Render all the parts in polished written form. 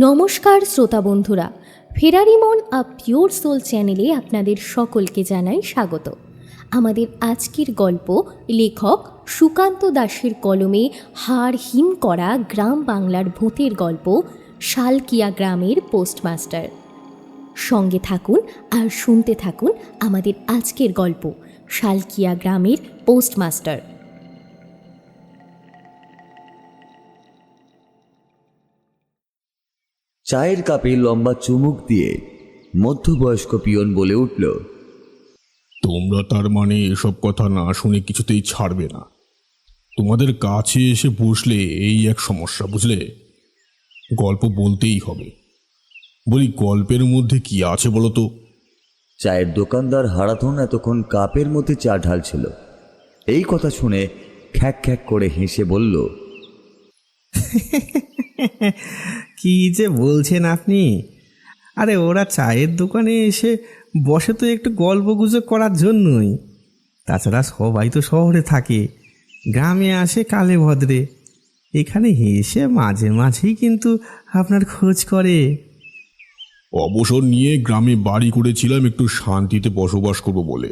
নমস্কার শ্রোতা বন্ধুরা, ফেরারি মন আ পিওর সোল চ্যানেলে আপনাদের সকলকে জানাই স্বাগত। আমাদের আজকের গল্প লেখক সুকান্ত দাসের কলমে হাড় হিম করা গ্রাম বাংলার ভূতের গল্প শালকিয়া গ্রামের পোস্টমাস্টার। সঙ্গে থাকুন আর শুনতে থাকুন আমাদের আজকের গল্প শালকিয়া গ্রামের পোস্টমাস্টার। চায়ের কাপে লম্বা চুমুক দিয়ে মধ্যবয়স্ক পিয়ন বলে উঠল, তোমরা তার মানে এসব কথা না শুনে কিছুতেই ছাড়বে না। তোমাদের কাছে এসে বসলে এই এক সমস্যা, বুঝলে? গল্প বলতেই হবে। বলি, গল্পের মধ্যে কি আছে বলো তো? চায়ের দোকানদার হারাধন এতক্ষণ কাপের মধ্যে চা ঢালছিল। এই কথা শুনে খ্যাক খ্যাক করে হেসে বলল, কি যে বলছেন আপনি? আরে ওরা চায়ের দোকানে এসে বসে তো একটু গল্পগুজব করার জন্যই। তাছাড়া সবাই তো শহরে থাকে, গ্রামে আসে কালে ভদ্রে। এখানে এসে মাঝে মাঝেই কিন্তু আপনার খোঁজ করে। অবসর নিয়ে গ্রামে বাড়ি করেছিলাম একটু শান্তিতে বসবাস করবো বলে।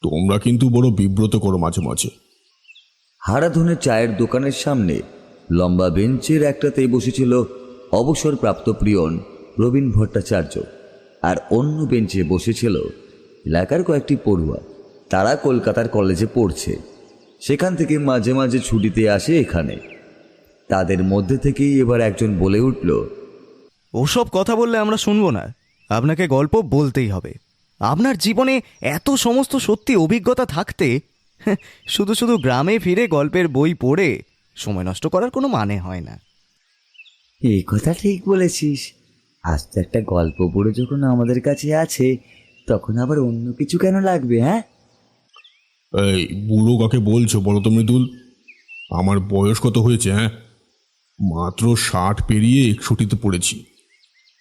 তোমরা কিন্তু বড় বিব্রত করো মাঝে মাঝে। হারাধনের চায়ের দোকানের সামনে লম্বা বেঞ্চের একটাতেই বসেছিল অবসরপ্রাপ্ত প্রিয়ন রবীন ভট্টাচার্য, আর অন্য বেঞ্চে বসেছিল এলাকার কয়েকটি পড়ুয়া। তারা কলকাতার কলেজে পড়ছে, সেখান থেকে মাঝে মাঝে ছুটিতে আসে এখানে। তাদের মধ্যে থেকেই এবার একজন বলে উঠল, ওসব কথা বললে আমরা শুনবো না, আপনাকে গল্প বলতেই হবে। আপনার জীবনে এত সমস্ত সত্যি অভিজ্ঞতা থাকতে শুধু শুধু গ্রামে ফিরে গল্পের বই পড়ে সময় নষ্ট করার কোনো মানে হয় না। এই কথা ঠিক বলেছিস। আজ তো একটা গল্প পড়ে যখন আমাদের কাছে আছে, তখন আবার অন্য কিছু কেন লাগবে? হ্যাঁ, এই বুড়ো কাকে বলছো বলো তো মৃদুল? আমার বয়স কত হয়েছে? হ্যাঁ, মাত্র 60 পেরিয়ে 61-তে পড়েছি।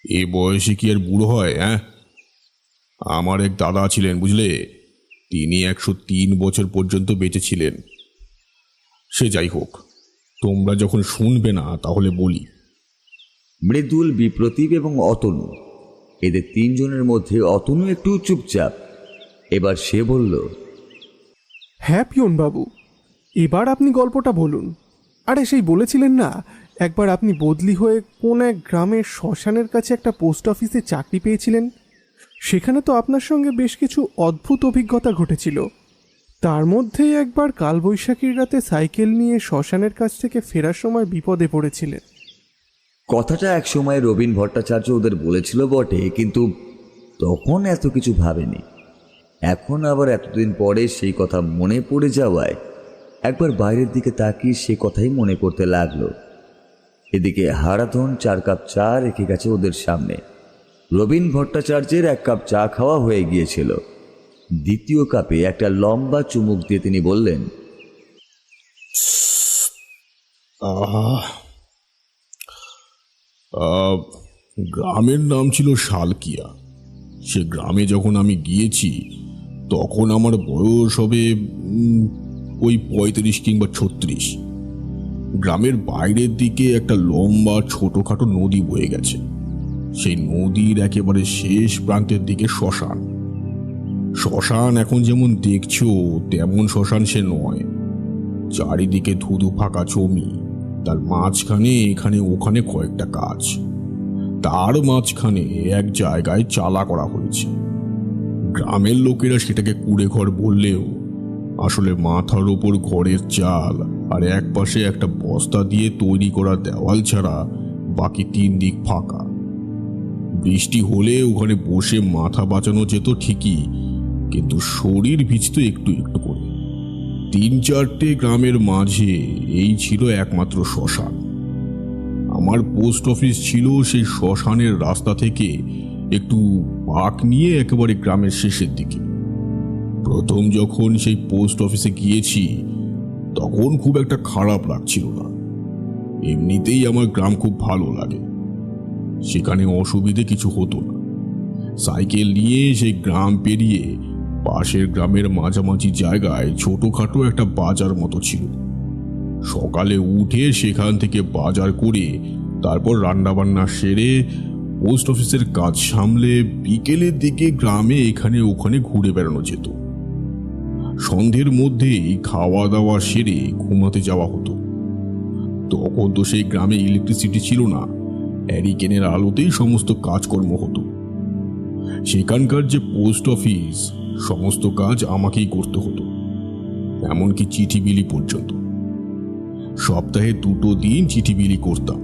এ বয়সে কি আর বুড়ো হয়? হ্যাঁ, আমার এক দাদা ছিলেন, বুঝলে? তিনি 103 বছর পর্যন্ত বেঁচে ছিলেন। সে যাই হোক, তোমরা যখন শুনবে না তাহলে বলি। মৃদুল, বিপ্রতীপ এবং অতনু, এদের তিনজনের মধ্যে অতনু একটু চুপচাপ। এবার সে বলল, হ্যাঁ পিয়ন বাবু, এবার আপনি গল্পটা বলুন। আরে সেই বলেছিলেন না, একবার আপনি বদলি হয়ে কোন এক গ্রামের শ্মশানের কাছে একটা পোস্ট অফিসে চাকরি পেয়েছিলেন। সেখানে তো আপনার সঙ্গে বেশ কিছু অদ্ভুত অভিজ্ঞতা ঘটেছিল। তার মধ্যেই একবার কালবৈশাখীর রাতে সাইকেল নিয়ে শ্মশানের কাছ থেকে ফেরার সময় বিপদে পড়েছিলেন। কথাটা এক সময় রবীন ভট্টাচার্য ওদের বলেছিল বটে, কিন্তু তখন এত কিছু ভাবেনি। এখন আবার এতদিন পরে সেই কথা মনে পড়ে যাওয়ায় একবার বাইরের দিকে তাকিয়ে সে কথাই মনে করতে লাগলো। এদিকে হারাধন 4 কাপ চা রেখে গেছে ওদের সামনে। রবীন ভট্টাচার্যের 1 কাপ চা খাওয়া হয়ে গিয়েছিল। দ্বিতীয় কাপে একটা লম্বা চুমুক দিয়ে তিনি বললেন, গ্রামের নাম ছিল শালকিয়া। সে গ্রামে যখন আমি গিয়েছি তখন আমার বয়স হবে ওই 35 কিংবা 36। গ্রামের বাইরের দিকে একটা লম্বা ছোটখাটো নদী বয়ে গেছে। সেই নদীর একেবারে শেষ প্রান্তের দিকে শ্মশান। শ্মশান এখন যেমন দেখছো তেমন শ্মশান সে নয়। চারিদিকে ধুধু ফাঁকা জমি, তার মাঝখানে এখানে ওখানে কয়েকটা গাছ। তার মাঝখানে এক জায়গায় চালা করা হয়েছে। গ্রামের লোকেরা সেটাকে কুড়ে ঘর বললেও আসলে মাথার ওপর ঘরের চাল আর এক পাশে একটা বস্তা দিয়ে তৈরি করা দেওয়াল ছাড়া বাকি 3 দিক ফাঁকা। বৃষ্টি হলে ওখানে বসে মাথা বাঁচানো যেত ঠিকই, কিন্তু শরীর ভিজত একটু একটু করে। 3-4টে গ্রামের মাঝে এই ছিল একমাত্র শ্মশান। আমার পোস্ট অফিস ছিল সেই শ্মশানের রাস্তা থেকে একটু বাঁক নিয়ে একেবারে গ্রামের শেষের দিকে। প্রথম যখন সেই পোস্ট অফিসে গিয়েছি তখন খুব একটা খারাপ লাগছিল না। এমনিতেই আমার গ্রাম খুব ভালো লাগে, সেখানে অসুবিধে কিছু হতো না। সাইকেল নিয়ে সেই গ্রাম পেরিয়ে পাশের গ্রামের মাঝামাঝি জায়গায় ছোটখাটো একটা বাজার মতো ছিল। সকালে উঠে সেখান থেকে বাজার করে তারপর রান্নাবান্না সেরে পোস্ট অফিসের কাজ সামলে বিকেলের দিকে গ্রামে এখানে ওখানে ঘুরে বেড়ানো যেত। সন্ধ্যের মধ্যেই খাওয়া দাওয়া সেরে ঘুমাতে যাওয়া হতো। তখন তো সেই গ্রামে ইলেকট্রিসিটি ছিল না, হ্যারিকেনের আলোতেই সমস্ত কাজকর্ম হতো। সেখানকার যে পোস্ট অফিস, সমস্ত কাজ আমাকেই করতে হতো, এমনকি চিঠি বিলি পর্যন্ত। সপ্তাহে 2 দিন চিঠি বিলি করতাম,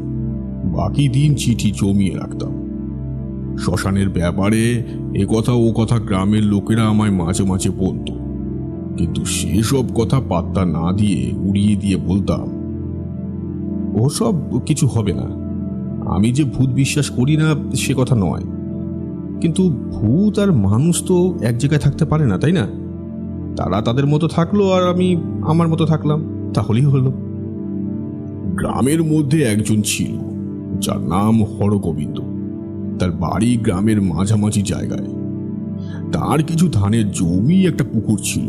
বাকি দিন চিঠি জমিয়ে রাখতাম। শ্মশানের ব্যাপারে এ কথা ও কথা গ্রামের লোকেরা আমায় মাঝে মাঝে বলতো, কিন্তু সেসব কথা পাত্তা না দিয়ে উড়িয়ে দিয়ে বলতাম, ওসব কিছু হবে না। আমি যে ভূত বিশ্বাস করি না সে কথা নয়, কিন্তু ভূত আর মানুষ তো এক জায়গায় থাকতে পারে না, তাই না? তারা তাদের মতো থাকলো আর আমি আমার মতো থাকলাম, তাহলেই হলো। গ্রামের মধ্যে একজন ছিল যার নাম হরগোবিন্দ। তার বাড়ি গ্রামের মাঝামাঝি জায়গায়। তার কিছু ধানের জমি, একটা পুকুর ছিল।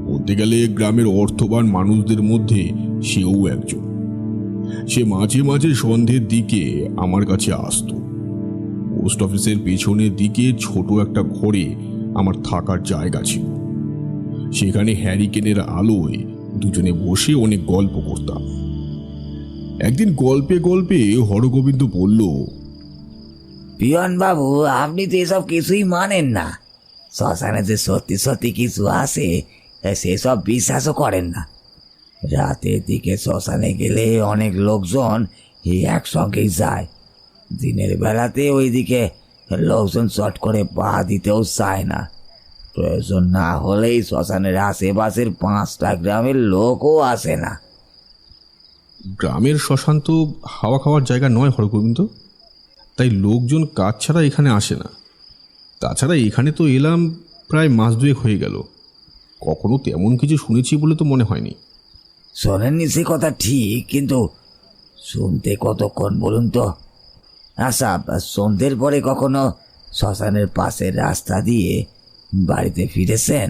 বলতে গেলে গ্রামের অর্থবান মানুষদের মধ্যে সেও একজন। সে মাঝে মাঝে সন্ধ্যের দিকে আমার কাছে আসতো। পোস্ট অফিসের পেছনের দিকে ছোট একটা ঘরে আমার থাকার জায়গা ছিল। সেখানে হ্যারিকেনের আলোয় দুজনে বসে অনেক গল্প করতাম। একদিন গল্পে গল্পে হরগোবিন্দ বলল, পিয়ন বাবু, আপনি তো এসব কিছুই মানেন না। শ্মশানে যে সত্যি সত্যি কিছু আছে সেসব বিশ্বাসও করেন না। রাতের দিকে শ্মশানে গেলে অনেক লোকজন একসঙ্গেই যায়। দিনের বেলাতে ওইদিকে লোকজন চট করে পা দিতেও চায় না। প্রয়োজন না হলেই শ্মশানের আশেপাশের 5টা গ্রামের লোকও আসে না। গ্রামের শ্মশান তো হাওয়া খাওয়ার জায়গা নয় হরগোবিন্দ, তাই লোকজন কাজ ছাড়া এখানে আসে না। তাছাড়া এখানে তো এলাম প্রায় মাস 2 হয়ে গেল, কখনো তেমন কিছু শুনেছি বলে তো মনে হয়নি। শোনেননি সে কথা ঠিক, কিন্তু শুনতে কতক্ষণ বলুন তো? আচ্ছা, সন্ধ্যের পরে কখনো শ্মশানের পাশের রাস্তা দিয়ে বাড়িতে ফিরেছেন?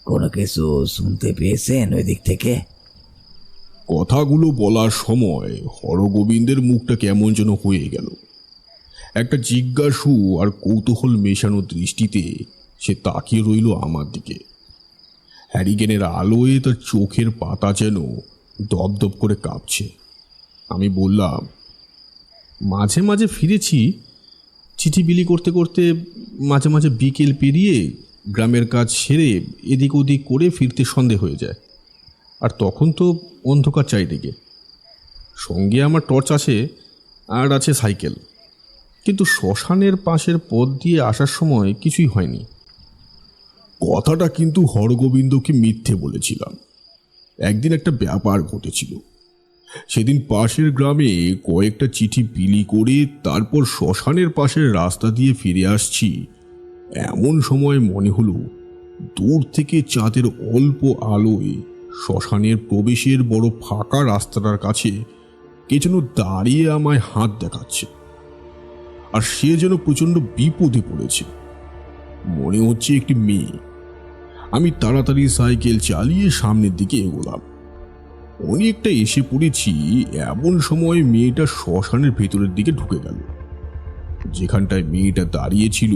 কোনো কিছু শুনতে পেয়েছেন ওই দিক থেকে? কথাগুলো বলার সময় হরগোবিন্দের মুখটা কেমন যেন হয়ে গেল। একটা জিজ্ঞাসু আর কৌতূহল মেশানো দৃষ্টিতে সে তাকিয়ে রইল আমার দিকে। হ্যারিকেনের আলোয় তার চোখের পাতা যেন দপদপ করে কাঁপছে। আমি বললাম, মাঝে মাঝে ফিরেছি, চিঠি বিলি করতে করতে। মাঝে মাঝে বিকেল পেরিয়ে গ্রামের কাজ সেরে এদিক ওদিক করে ফিরতে সন্ধে হয়ে যায়, আর তখন তো অন্ধকার চারিদিকে। সঙ্গে আমার টর্চ আছে আর আছে সাইকেল, কিন্তু শ্মশানের পাশের পথ দিয়ে আসার সময় কিছুই হয়নি। কথাটা কিন্তু হরগোবিন্দকে মিথ্যে বলেছিলাম। একদিন একটা ব্যাপার ঘটেছিল। সেদিন পাশের গ্রামে কয়েকটা চিঠি বিলি করে তারপর শ্মশানের পাশের রাস্তা দিয়ে ফিরে আসছি, এমন সময় মনে হলো দূর থেকে চাঁদের অল্প আলোয় শ্মশানের প্রবেশের বড় ফাঁকা রাস্তাটার কাছে কে যেন দাঁড়িয়ে আমায় হাত দেখাচ্ছে, আর সে যেন প্রচণ্ড বিপদে পড়েছে। মনে হচ্ছে একটি মেয়ে। আমি তাড়াতাড়ি সাইকেল চালিয়ে সামনের দিকে এগোলাম। অনেকটা এসে পড়েছি, এমন সময় মেয়েটা শ্মশানের ভেতরের দিকে ঢুকে গেল। যেখানটায় মেয়েটা দাঁড়িয়েছিল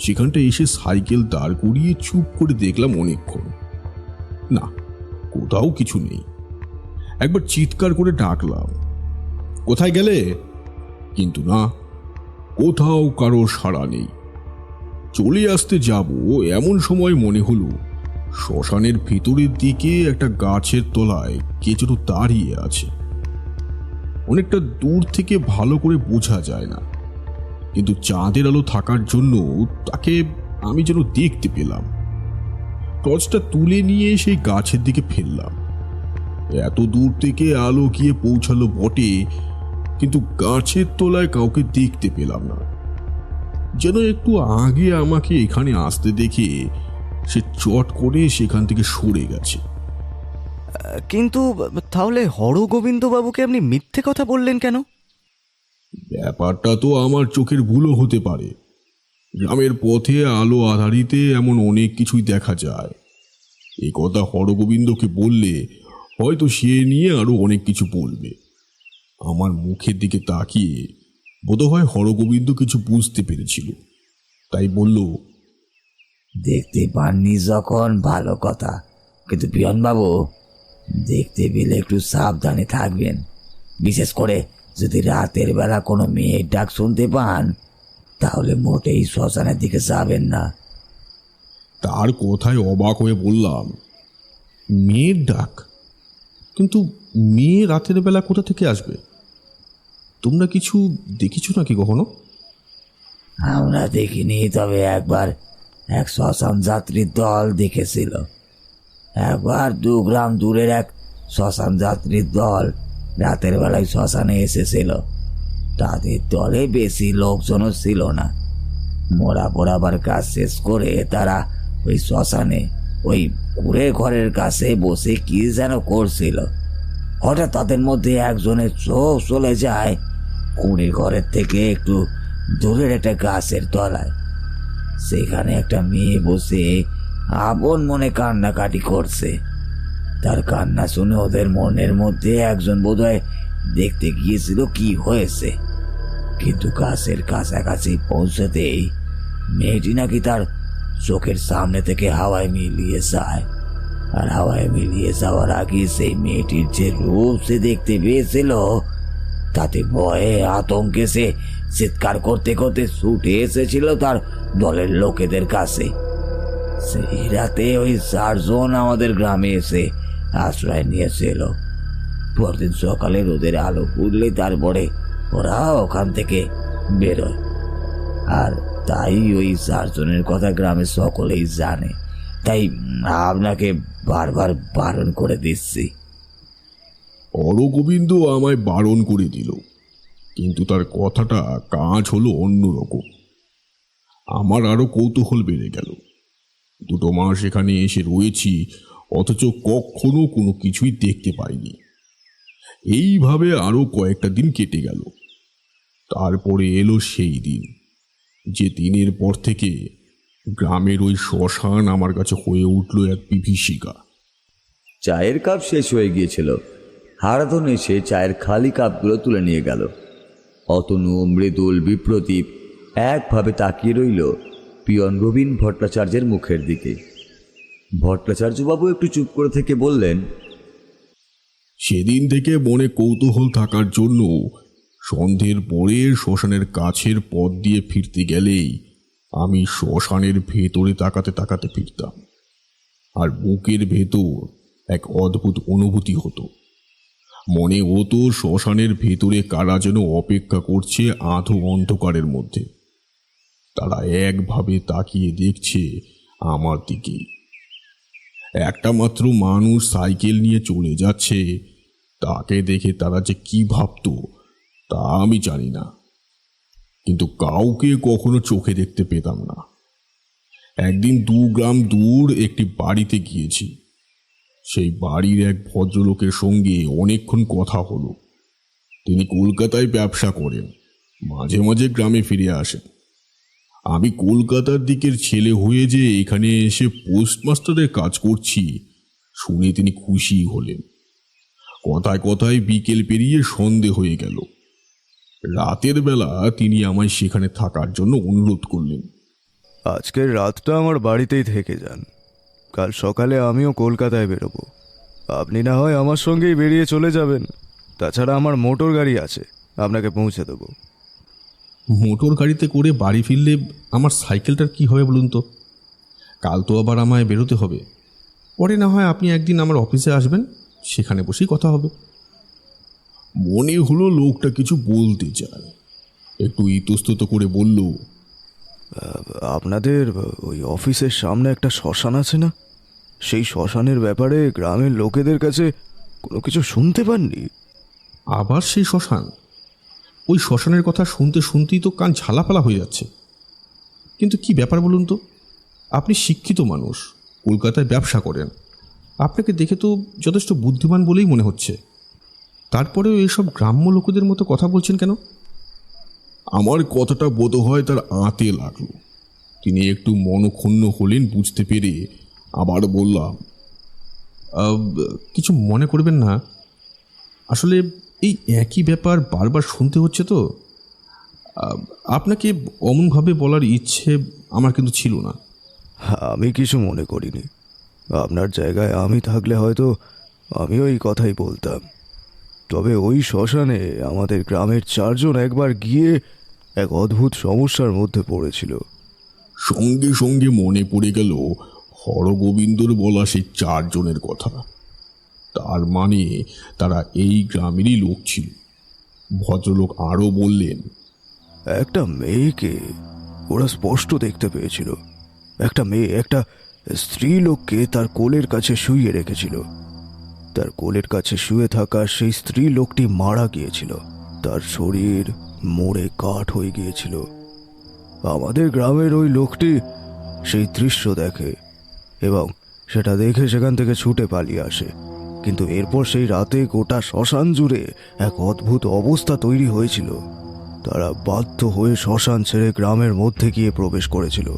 সেখানটা এসে সাইকেল দাঁড় করিয়ে চুপ করে দেখলাম অনেকক্ষণ। না, কোথাও কিছু নেই। একবার চিৎকার করে ডাকলাম, কোথায় গেলে? কিন্তু না, কোথাও কারো সাড়া নেই। চলে আসতে যাব এমন সময় মনে হলো শ্মশানের ভিতরের দিকে একটা গাছের তলায় কে যেন দাঁড়িয়ে আছে। অনেকটা দূর থেকে ভালো করে বোঝা যায় না, কিন্তু চাঁদের আলো থাকার জন্য তাকে আমি যেন দেখতে পেলাম। টর্চটা তুলে নিয়ে সেই গাছের দিকে ফেললাম। এত দূর থেকে আলো গিয়ে পৌঁছালো বটে, কিন্তু গাছের তলায় কাউকে দেখতে পেলাম না। যেন একটু আগে আমাকে এখানে আসতে দেখে সে চট করে সেখান থেকে সরে গেছে। কিন্তু তাহলে হরগোবিন্দবাবুকে আপনি মিথ্যে কথা বললেন কেন? ব্যাপারটা তো আমার চোখের ভুলও হতে পারে। গ্রামের পথে আলো আধারিতে এমন অনেক কিছুই দেখা যায়। এ কথা হরগোবিন্দকে বললে হয়তো সে নিয়ে আরো অনেক কিছু বলবে। আমার মুখের দিকে তাকিয়ে বোধহয় হরগোবিন্দ কিছু বুঝতে পেরেছিল, তাই বলল, দেখতে পাননি যখন ভালো কথা, কিন্তু পিয়নবাবু দেখতে পেলে একটু সাবধানে থাকবেন। বিশেষ করে যদি রাতের বেলা কোনো মেয়ের ডাক শুনতে পান তাহলে মোটেই শ্মশানের দিকে যাবেন না। তার কথায় অবাক হয়ে বললাম, মেয়ের ডাক? কিন্তু মেয়ে রাতের বেলা কোথা থেকে আসবে? তোমরা কিছু দেখেছো নাকি কখনো? আমরা দেখিনি, তবে একবার এক শ্মশান যাত্রীর দল দেখেছিল। একবার 2 গ্রাম দূরের এক শ্মশান যাত্রীর দল রাতের বেলায় শ্মশানে এসেছিল। তাদের দলে বেশি লোকজনও ছিল না। মোরা পোড়াবার কাজ শেষ করে তারা ওই শ্মশানে ওই কুড়ে ঘরের কাছে বসে কি যেন করছিল। হঠাৎ তাদের মধ্যে একজনের চোখ চলে যায় কুড়ে ঘরের থেকে একটু দূরের একটা গাছের তলায়। সেখানে একটা মেয়ে বসে আপন মনে কান্নাকাটি করছে। তার কান্না শুনে ওদের মনের মধ্যে একজন বোধহয় দেখতে গিয়েছিল কি হয়েছে, কিন্তু গাছের কাছাকাছি পৌঁছতেই মেয়েটি নাকি তার চোখের সামনে থেকে হাওয়ায় মিলিয়ে যায়। আর হাওয়ায় মিলিয়ে যাওয়ার আগে সেই মেয়েটির যে রূপ সে দেখতে পেয়েছিল তাতে ভয়ে আতঙ্কে সে চিৎকার করতে করতে ছুটে এসেছিল তার দলের লোকেদের কাছে। সেই রাতে ওই 4 জন আমাদের গ্রামে এসে আশ্রয় নিয়েছিল। পরদিন সকালে রোদের আলো ফুটলে তারপরে ওরা ওখান থেকে বেরোয়। আর তাই ওই 4 জনের কথা গ্রামের সকলেই জানে। তাই আপনাকে বারবার বারণ করে দিচ্ছি। হরগোবিন্দ আমায় বারণ করে দিল, কিন্তু তার কথাটা কাজ হলো অন্যরকম। আমার আরো কৌতূহল বেড়ে গেল। 2 মাস এখানে এসে রয়েছি, অথচ কখনো কোনো কিছুই দেখতে পাইনি। এইভাবে আরো কয়েকটা দিন কেটে গেল। তারপরে এলো সেই দিন, যে দিনের পর থেকে গ্রামের ওই শ্মশান আমার কাছে হয়ে উঠল এক বিভীষিকা। চায়ের কাপ শেষ হয়ে গিয়েছিল। হারাধন এসে চায়ের খালি কাপগুলো তুলে নিয়ে গেল। অতনু, মৃদুল, বিপ্রদীপ একভাবে তাকিয়ে রইল পিয়ন রবীন ভট্টাচার্যের মুখের দিকে। ভট্টাচার্যবাবু একটু চুপ করে থেকে বললেন, সেদিন থেকে মনে কৌতূহল থাকার জন্য সন্ধ্যের পরে শ্মশানের কাছের পথ দিয়ে ফিরতে গেলেই আমি শ্মশানের ভেতরে তাকাতে তাকাতে ফিরতাম। আর বুকের ভেতর এক অদ্ভুত অনুভূতি হতো। মনে হতো শ্মশানের ভেতরে কারা যেন অপেক্ষা করছে আধো অন্ধকারের মধ্যে। তারা একভাবে তাকিয়ে দেখছে আমার দিকে। একটা মাত্র মানুষ সাইকেল নিয়ে চলে যাচ্ছে, তাকে দেখে তারা যে কি ভাবতো তা আমি জানি না, কিন্তু কাউকে কখনো চোখে দেখতে পেতাম না। একদিন 2 গ্রাম দূর একটি বাড়িতে গিয়েছি। সেই বাড়ির এক ভদ্রলোকের সঙ্গে অনেকক্ষণ কথা হলো। তিনি কলকাতায় ব্যবসা করেন, মাঝে মাঝে গ্রামে ফিরে আসেন। আমি কলকাতার দিকের ছেলে হয়ে যে এখানে এসে পোস্টমাস্টারের কাজ করছি শুনে তিনি খুশি হলেন। কথায় কথায় বিকেল পেরিয়ে সন্ধে হয়ে গেল। রাতের বেলা তিনি আমায় সেখানে থাকার জন্য অনুরোধ করলেন। আজকের রাতটা আমার বাড়িতেই থেকে যান, কাল সকালে আমিও কলকাতায় বেরোবো। আপনি না হয় আমার সঙ্গেই বেরিয়ে চলে যাবেন। তাছাড়া আমার মোটর গাড়ি আছে, আপনাকে পৌঁছে দেবো। মোটর গাড়িতে করে বাড়ি ফিরলে আমার সাইকেলটার কি হবে বলুন তো? কাল তো আবার আমায় বেরোতে হবে। পরে না হয় আপনি একদিন আমার অফিসে আসবেন, সেখানে বসেই কথা হবে। মনে হলো লোকটা কিছু বলতে চায়। একটু ইতস্তত করে বলল, আপনাদের ওই অফিসের সামনে একটা শ্মশান আছে না? সেই শ্মশানের ব্যাপারে গ্রামের লোকেদের কাছে কোনো কিছু শুনতে পাননি? আবার সেই শ্মশান? ওই শ্মশানের কথা শুনতে শুনতেই তো কান ঝালাপালা হয়ে যাচ্ছে। কিন্তু কি ব্যাপার বলুন তো? আপনি শিক্ষিত মানুষ, কলকাতায় ব্যবসা করেন, আপনাকে দেখে তো যথেষ্ট বুদ্ধিমান বলেই মনে হচ্ছে। তারপরেও এইসব গ্রাম্য লোকেদের মতো কথা বলছেন কেন? আমার কথাটা বোধহয় তার আঁতে লাগলো। তিনি একটু মনক্ষুণ্ণ হলেন বুঝতে পেরে। আবার বললাম, কিছু মনে করবেন না, আসলে এই একই ব্যাপার বারবার শুনতে হচ্ছে তো। আপনাকে অমনভাবে বলার ইচ্ছে আমার কিন্তু ছিল না। আমি কিছু মনে করিনি। আপনার জায়গায় আমি থাকলে হয়তো আমিও এই কথাই বলতাম। তবে ওই শ্মশানে আমাদের গ্রামের 4 জন একবার গিয়ে এক অদ্ভুত সমস্যার মধ্যে পড়েছিল। সঙ্গে সঙ্গে মনে পড়ে গেল হরগোবিন্দর বলা সেই 4 জনের কথা। তার মানে তারা এই গ্রামেরই লোক ছিল। ভদ্রলোক আরও বললেন, একটা মেয়েকে ওরা স্পষ্ট দেখতে পেয়েছিল। একটা মেয়ে একটা স্ত্রী লোককে তার কোলের কাছে শুইয়ে রেখেছিল। তার কোলের কাছে শুয়ে থাকা সেই স্ত্রী লোকটি মারা গিয়েছিল। তার শরীর মরে কাঠ হয়ে গিয়েছিল। আমাদের গ্রামের ওই লোকটি সেই দৃশ্য দেখে এবং সেটা দেখে সেখান থেকে ছুটে পালিয়ে আসে। কিন্তু এরপর সেই রাতে গোটা শ্মশান জুড়ে এক অদ্ভুত অবস্থা তৈরি হয়েছিল। তারা বাধ্য হয়ে শ্মশান ছেড়ে গ্রামের মধ্যে গিয়ে প্রবেশ করেছিল।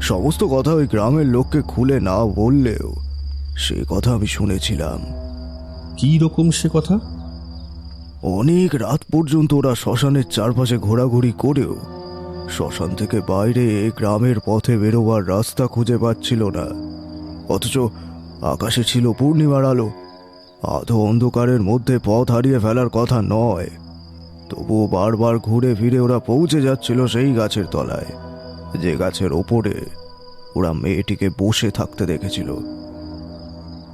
সমস্ত কথা ওই গ্রামের লোককে খুলে না বললেও সে কথা আমি শুনেছিলাম। কী রকম সে কথা? অনেক রাত পর্যন্ত ওরা শ্মশানের চারপাশে ঘোরাঘুরি করেও শ্মশান থেকে বাইরে গ্রামের পথে বেরোবার রাস্তা খুঁজে পাচ্ছিল না। অথচ আকাশে ছিল পূর্ণিমার আলো। আধো অন্ধকারের মধ্যে পথ হারিয়ে ফেলার কথা নয়, তবুও বারবার ঘুরে ফিরে ওরা পৌঁছে যাচ্ছিল সেই গাছের তলায়, যে গাছের ওপরে ওরা মেয়েটিকে বসে থাকতে দেখেছিল।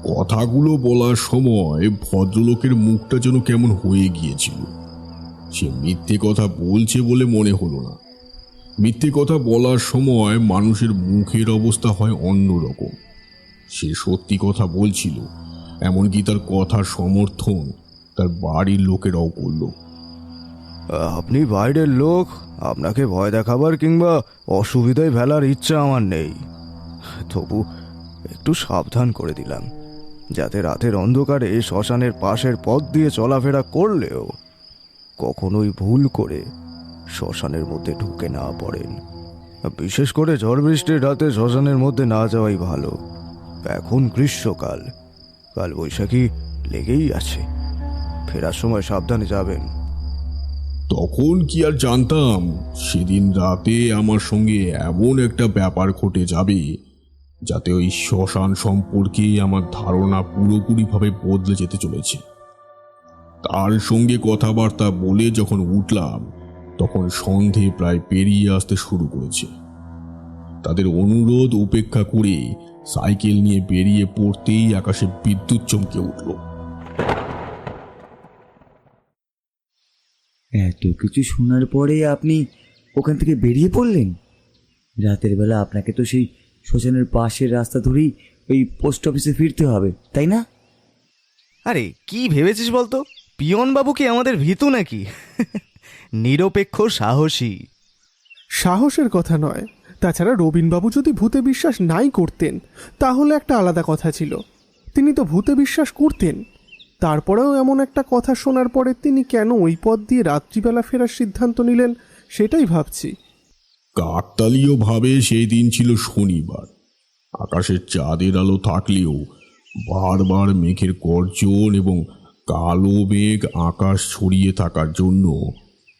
কথাগুলো বলার সময় ভদ্রলোকের মুখটা যেন কেমন হয়ে গিয়েছিল। সে মিথ্যে কথা বলছে বলে মনে হলো না। মিথ্যে কথা বলার সময় মানুষের মুখের অবস্থা হয় অন্যরকম। সে সত্যি কথা বলছিল, এমনকি তার কথার সমর্থন তার বাড়ির লোকেরাও করল। আপনি বাইরের লোক, আপনাকে ভয় দেখাবার কিংবা অসুবিধায় ফেলার ইচ্ছা আমার নেই। তবু একটু সাবধান করে দিলাম, যাতে রাতের অন্ধকারে শ্মশানের পাশের পথ দিয়ে চলাফেরা করলেও কখনোই ভুল করে শ্মশানের মধ্যে ঢুকে না পড়েন। বিশেষ করে ঝড় বৃষ্টির রাতে শ্মশানের মধ্যে না যাওয়াই ভালো। এখন গ্রীষ্মকাল, কাল বৈশাখী লেগেই আছে। ফেরার সময় সাবধানে যাবেন। তখন কি আর জানতাম সেদিন রাতে আমার সঙ্গে এমন একটা ব্যাপার ঘটে যাবে যাতে ওই শ্মশান সম্পর্কে আমার ধারণা পুরোপুরিভাবে বদলে যেতে চলেছে। তার সঙ্গে কথাবার্তা বলে যখন উঠলাম, তখন সন্ধে প্রায় পেরিয়ে আসতে শুরু করেছে। তাদের অনুরোধ উপেক্ষা করে সাইকেল নিয়ে বেরিয়ে পড়তেই আকাশে বিদ্যুৎ চমকে উঠল। এত কিছু শোনার পরে আপনি ওখান থেকে বেরিয়ে পড়লেন? রাতের বেলা আপনাকে তো সেই শ্মশানের পাশের রাস্তা ধরেই ওই পোস্ট অফিসে ফিরতে হবে, তাই না? আরে কি ভেবেছিস বলতো, পিয়ন বাবু কি আমাদের ভীতু নাকি? নিরপেক্ষ সাহসী। সাহসের কথা নয়, তাছাড়া রবীনবাবু যদি ভূতে বিশ্বাস নাই করতেন তাহলে একটা আলাদা কথা ছিল। তিনি তো ভূতে বিশ্বাস করতেন। তারপরেও এমন একটা কথা শোনার পরে তিনি কেন ওই পথ দিয়ে রাত্রিবেলা ফেরার সিদ্ধান্ত নিলেন সেটাই ভাবছি। কাকতালীয়ভাবে সেই দিন ছিল শনিবার। আকাশের চাঁদের আলো থাকলেও বারবার মেঘের গর্জন এবং কালো মেঘ আকাশ ছড়িয়ে থাকার জন্য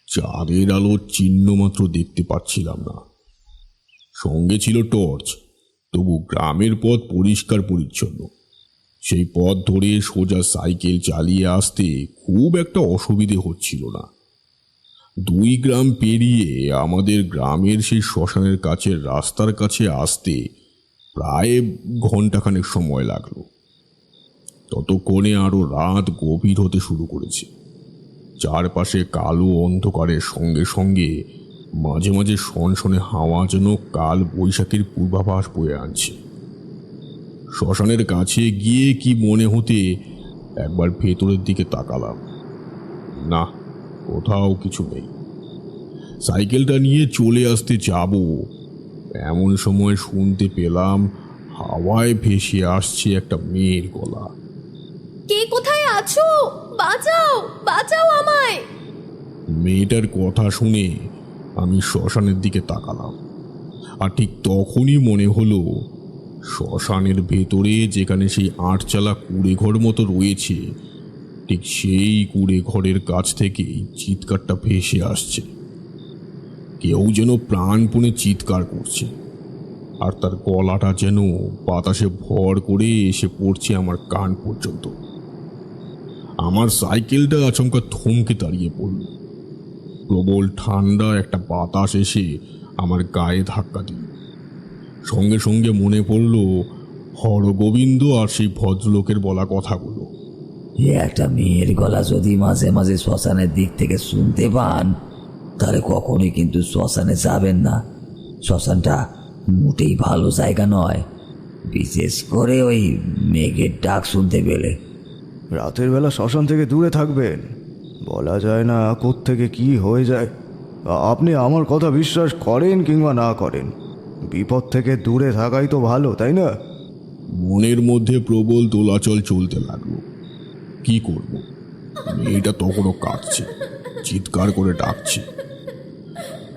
চাঁদের আলোর চিহ্ন মাত্র দেখতে পাচ্ছিলাম না। সঙ্গে ছিল টর্চ, তবু গ্রামের পথ পরিষ্কার পরিচ্ছন্ন। সেই পথ ধরে সোজা সাইকেল চালিয়ে আসতে খুব একটা অসুবিধে হচ্ছিল না। 2 গ্রাম পেরিয়ে আমাদের গ্রামের সেই শ্মশানের কাছের রাস্তার কাছে আসতে প্রায় ঘন্টাখানেক সময় লাগলো। ততক্ষণে আরো রাত গভীর হতে শুরু করেছে। চারপাশে কালো অন্ধকারের সঙ্গে সঙ্গে মাঝে মাঝে সনসনে হাওয়া যেন কাল বৈশাখীর পূর্বাভাস বয়ে আনছে। শ্মশানের কাছে গিয়ে কি মনে হতে একবার ভেতরের দিকে তাকালাম। না, কোথাও কিছু নেই। সাইকেলটা নিয়ে চলে আসতে যাব, এমন সময় শুনতে পেলাম হাওয়ায় ভেসে আসছে একটা মেয়ের গলা। কে কোথায় আছো? বাঁচাও, বাঁচাও আমায়! মেয়েটার কথা শুনে আমি শ্মশানের দিকে তাকালাম, আর ঠিক তখনই মনে হলো শ্মশানের ভেতরে যেখানে সেই 8 চালা কুঁড়ে ঘর মতো রয়েছে, ঠিক সেই কুড়ে ঘরের কাছ থেকেই চিৎকারটা ভেসে আসছে। কেউ যেন প্রাণপণে চিৎকার করছে, আর তার গলাটা যেন বাতাসে ভর করে এসে পড়ছে আমার কান পর্যন্ত। আমার সাইকেলটা আচমকা থমকে দাঁড়িয়ে পড়ল। প্রবল ঠান্ডা একটা বাতাস এসে আমার গায়ে ধাক্কা দিল। সঙ্গে সঙ্গে মনে পড়ল হরগোবিন্দ আর সেই ভদ্রলোকের বলা কথাগুলো। একটা মেয়ের গলা যদি মাঝে মাঝে শ্মশানের দিক থেকে শুনতে পান, তাহলে কখনোই কিন্তু শ্মশানে যাবেন না। শ্মশানটা মোটেই ভালো জায়গা নয়, বিশেষ করে ওই মেঘের ডাক শুনতে পেলে। রাতের বেলা শ্মশান থেকে দূরে থাকবেন, বলা যায় না কোত্থেকে কি হয়ে যায়। আপনি আমার কথা বিশ্বাস করেন কিংবা না করেন, বিপদ থেকে দূরে থাকাই তো ভালো, তাই না? মনের মধ্যে প্রবল দোলাচল চলতে লাগলো। কি করব? মেয়েটা তখনও কাঁদছে, চিৎকার করে ডাকছে।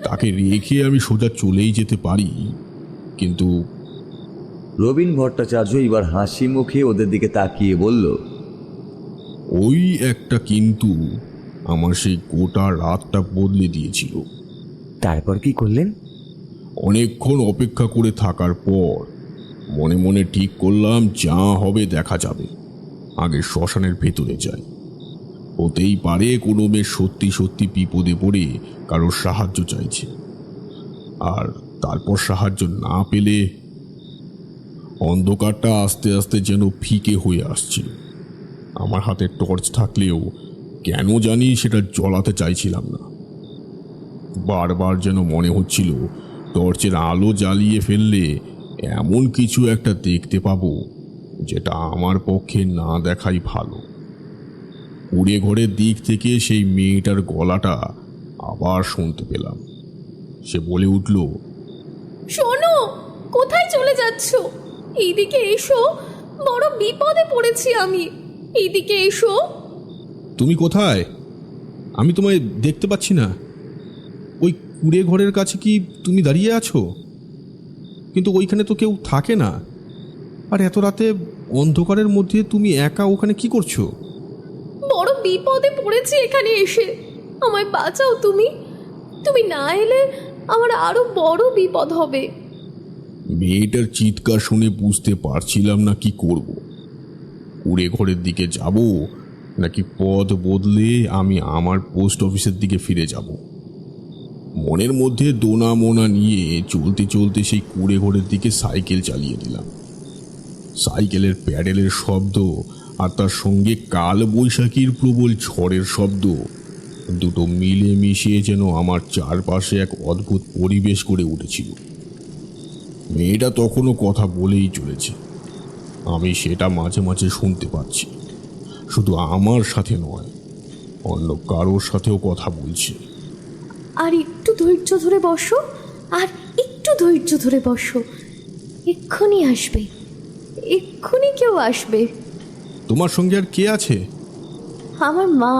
তাকে রেখে আমি সোজা চলেই যেতে পারি, কিন্তু রবীন ভট্টাচার্য এবার হাসি মুখে ওদের দিকে তাকিয়ে বলল, ওই একটা কিন্তু আমার সেই গোটা রাতটা বদলে দিয়েছিল। তারপর কি করলেন? অনেকক্ষণ অপেক্ষা করে থাকার পর মনে মনে ঠিক করলাম, যা হবে দেখা যাবে, আগে শ্মশানের ভেতরে যাই। হতেই পারে কোনো মেয়ে সত্যি সত্যি বিপদে পড়ে কারোর সাহায্য চাইছে, আর তারপর সাহায্য না পেলে। অন্ধকারটা আস্তে আস্তে যেন ফিকে হয়ে আসছিল। আমার হাতে টর্চ থাকলেও কেন জানি সেটা জ্বলাতে চাইছিলাম না। বারবার যেন মনে হচ্ছিল টর্চের আলো জ্বালিয়ে ফেললে এমন কিছু একটা দেখতে পাবো যেটা আমার পক্ষে না দেখাই ভালো। কুড়ে ঘরের দিক থেকে সেই মেয়েটার গলাটা আবার শুনতে পেলাম। সে বলে উঠল, শোনো, কোথায় চলে যাচ্ছ? এইদিকে এসো, বড় বিপদে পড়েছি আমি। এইদিকে এসো। তুমি কোথায়? আমি তোমায় দেখতে পাচ্ছি না। ওই কুড়ে ঘরের কাছে কি তুমি দাঁড়িয়ে আছো? কিন্তু ওইখানে তো কেউ থাকে না। আর এত রাতে অন্ধকারের মধ্যে তুমি একা ওখানে কি করছো? বড় বিপদে পড়েছি এখানে এসে, আমায় বাঁচাও তুমি। তুমি না এলে আমার আরো বড় বিপদ হবে। মেয়েটার চিৎকার শুনে বুঝতে পারছিলাম না কি করব। কুড়ে ঘরের দিকে যাব নাকি পথ বদলে আমি আমার পোস্ট অফিসের দিকে ফিরে যাব। মনের মধ্যে দোনা মোনা নিয়ে চলতে চলতে সেই কুড়ে ঘরের দিকে সাইকেল চালিয়ে দিলাম। সাইকেলের প্যাডেলের শব্দ আর তার সঙ্গে কাল বৈশাখীর প্রবল ঝড়ের শব্দ দুটো মিলে মিশিয়ে যেন আমার চারপাশে এক অদ্ভুত পরিবেশ করে উঠেছিল। মেয়েটা তখনও কথা বলেই চলেছে, আমি সেটা মাঝে মাঝে শুনতে পাচ্ছি। শুধু আমার সাথে নয়, অন্য কারোর সাথেও কথা বলছে। আর একটু ধৈর্য ধরে বসো, আর একটু ধৈর্য ধরে বসো, এক্ষুনি আসবে, এক্ষুনি কেউ আসবে। তোমার সঙ্গে আর কে আছে? আমার মা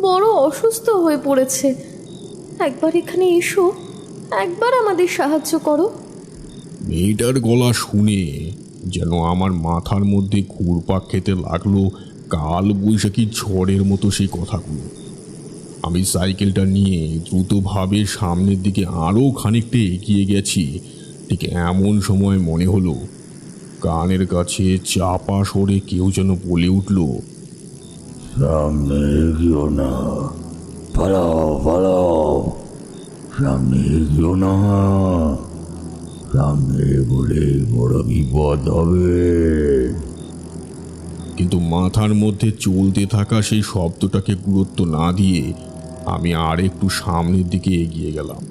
বড় অসুস্থ হয়ে পড়েছে। একবার এখানে এসো, একবার আমাদের সাহায্য করো। মেয়েটার গলা শুনে যেন আমার মাথার মধ্যে ঘুরপাক খেতে লাগলো কাল বৈশাখী ঝড়ের মতো সেই কথাগুলো। আমি সাইকেলটা নিয়ে দ্রুতভাবে সামনের দিকে আরও খানিকটা এগিয়ে গেছি। ঠিক এমন সময় মনে হলো কানের কাছে চাপা সরে কেউ যেন বলে উঠল, সামনে এগিও না, পালাও পালাও, সামনে এগিও না, সামনে বলে বড় বিপদ হবে। কিন্তু মাথার মধ্যে চলতে থাকা সেই শব্দটাকে গুরুত্ব না দিয়ে আমি আর একটু সামনের দিকে এগিয়ে গেলাম।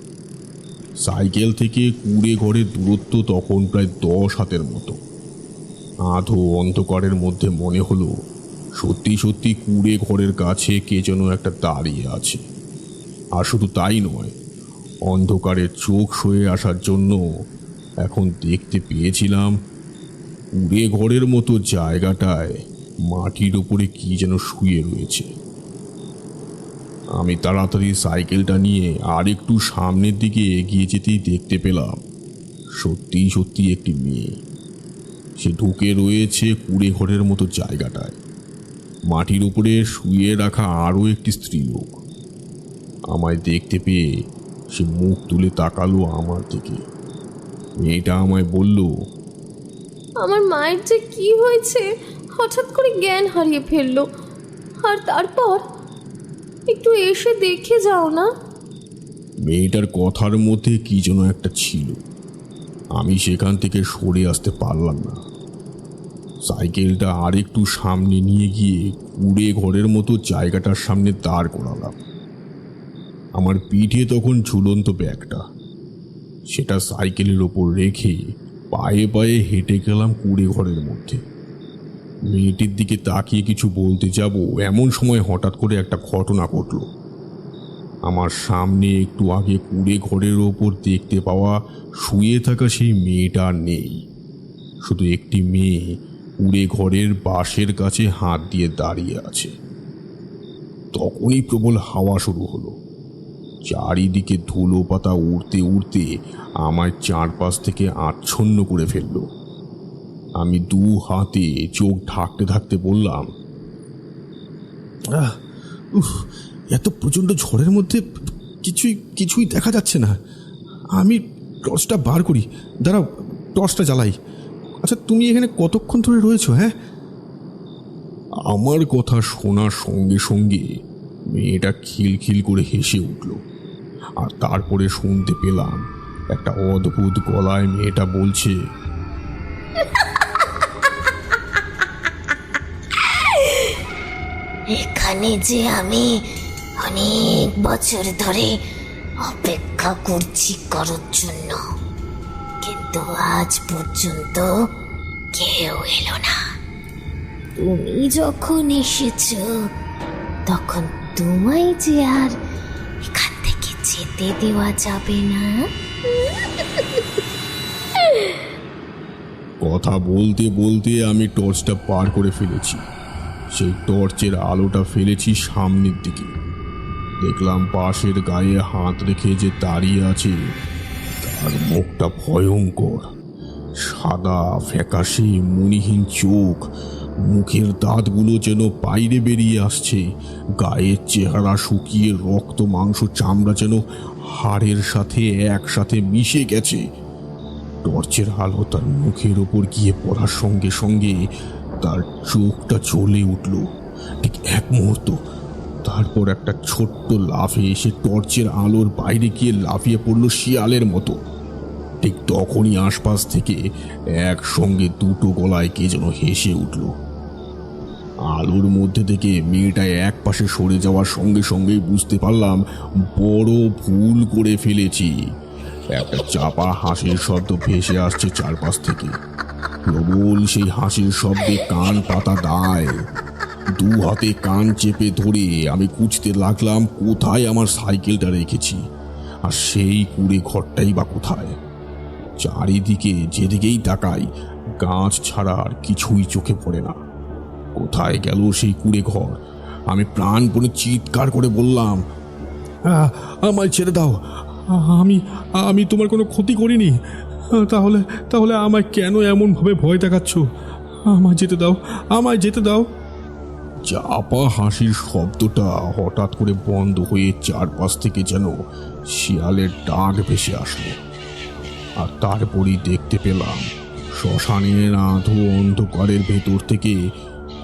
সাইকেল থেকে কুড়ে ঘরের দূরত্ব তখন প্রায় 10 হাতের মতো। আধো অন্ধকারের মধ্যে মনে হলো সত্যি সত্যি কুড়ে ঘরের কাছে কে যেন একটা দাঁড়িয়ে আছে। আর শুধু তাই নয়, অন্ধকারে চোখ সয়ে আসার জন্য এখন দেখতে পেয়েছিলাম কুড়ে ঘরের মতো জায়গাটায় মাটির উপরে কি যেন শুয়ে রয়েছে। আমি তাড়াতাড়ি সাইকেলটা নিয়ে আর একটু সামনের দিকে এগিয়ে যেতেই দেখতে পেলাম সত্যি সত্যি একটি মেয়ে। সে ঢুকে রয়েছে কুড়ে ঘরের মতো জায়গাটায়। মাটির উপরে শুয়ে রাখা আরও একটি স্ত্রীলোক। আমায় দেখতে পেয়ে সে মুখ তুলে তাকালো আমার দিকে। মেয়েটা আমায় বলল, আমার মায়ের যে কি হয়েছে, হঠাৎ করে জ্ঞান হারিয়ে ফেললো। আর তারপর একটু এসে দেখে যাও না। মেয়েটার কথার মধ্যে কি যেন একটা ছিল। আমি সেখান থেকে সরে আসতে পারলাম না। সাইকেলটা আর একটু সামনে নিয়ে গিয়ে কুড়ে ঘরের মতো জায়গাটার সামনে দাঁড় করালাম। আমার পিঠে তখন ঝুলন্ত ব্যাগটা, সেটা সাইকেলের ওপর রেখে পায়ে পায়ে হেঁটে গেলাম কুড়ে ঘরের মধ্যে। মেয়েটির দিকে তাকিয়ে কিছু বলতে যাব এমন সময় হঠাৎ করে একটা ঘটনা ঘটল। আমার সামনে একটু আগে কুড়ে ঘরের ওপর দেখতে পাওয়া শুয়ে থাকা সেই মেয়েটা আর নেই। শুধু একটি মেয়ে কুড়ে ঘরের বাঁশের কাছে হাত দিয়ে দাঁড়িয়ে আছে। তখনই প্রবল হাওয়া শুরু হলো। চারিদিকে ধুলো পাতা উড়তে উড়তে আমার চারপাশ থেকে আচ্ছন্ন করে ফেলল। আমি দু হাতে চোখ ঢাকতে ঢাকতে বললাম, এত প্রচণ্ড ঝড়ের মধ্যে কিছুই দেখা যাচ্ছে না। আমি টর্চটা বার করি, দাঁড়াও টর্চটা জ্বালাই। আচ্ছা, তুমি এখানে কতক্ষণ ধরে রয়েছো? হ্যাঁ। আমার কথা শোনার সঙ্গে সঙ্গে মেয়েটা খিলখিল করে হেসে উঠল। আর তারপরে শুনতে পেলাম একটা অদ্ভুত গলায় মেয়েটা বলছে, এখানে যে আমি অনেক বছর ধরে অপেক্ষা করছি কারোর জন্য, কিন্তু আজ পর্যন্ত কেউ এলো না। তুমি যখন এসেছো তখন তোমায় যে আর এখান থেকে যেতে দেওয়া যাবে না। কথা বলতে বলতে আমি টর্চটা পার করে ফেলেছি। সেই টর্চের আলোটা ফেলেছি সামনের দিকে। দেখলাম পাশের গায়ে হাত রেখে যে দাঁড়িয়ে আছে তার মুখটা ভয়ঙ্কর। সাদা ফ্যাকাশে মণিহীন চোখ, মুখের দাঁতগুলো যেন বাইরে বেরিয়ে আসছে। গায়ের চেহারা শুকিয়ে রক্ত মাংস চামড়া যেন হাড়ের সাথে একসাথে মিশে গেছে। টর্চের আলো তার মুখের ওপর গিয়ে পড়ার সঙ্গে সঙ্গে তার চোখটা জ্বলে উঠল ঠিক এক মুহূর্ত। তারপর একটা ছোট্ট লাফে এসে টর্চের আলোর বাইরে গিয়ে লাফিয়ে পড়ল শিয়ালের মতো। ঠিক তখনই আশপাশ থেকে একসঙ্গে দুটো গলায় কে যেন হেসে উঠল। আলোর মধ্যে থেকে মেয়েটা এক পাশে সরে যাওয়ার সঙ্গে সঙ্গেই বুঝতে পারলাম বড় ভুল করে ফেলেছি। একটা চাপা হাসির শব্দ ভেসে আসছে চারপাশ থেকে। প্রবল সেই হাসির শব্দে কান পাতা দায়। দু হাতে কান চেপে ধরে আমি খুঁজতে লাগলাম কোথায় আমার সাইকেলটা রেখেছি, আর সেই কুড়ে ঘরটাই বা কোথায়। চারিদিকে যেদিকেই তাকাই গাছ ছাড়া আর কিছুই চোখে পড়ে না। কোথায় গেল সেই কুড়ে ঘর? আমি প্রাণপণে চিৎকার করে বললাম, আমায় ছেড়ে দাও, আমি তোমার কোনো ক্ষতি করিনি। তাহলে তাহলে আমায় কেন এমনভাবে ভয় দেখাচ্ছ? আমায় যেতে দাও, আমায় যেতে দাও। চাপা হাসির শব্দটা হঠাৎ করে বন্ধ হয়ে চারপাশ থেকে যেন শিয়ালের ডাক ভেসে আসলো। আর তারপরই দেখতে পেলাম শ্মশানের আধো অন্ধকারের ভেতর থেকে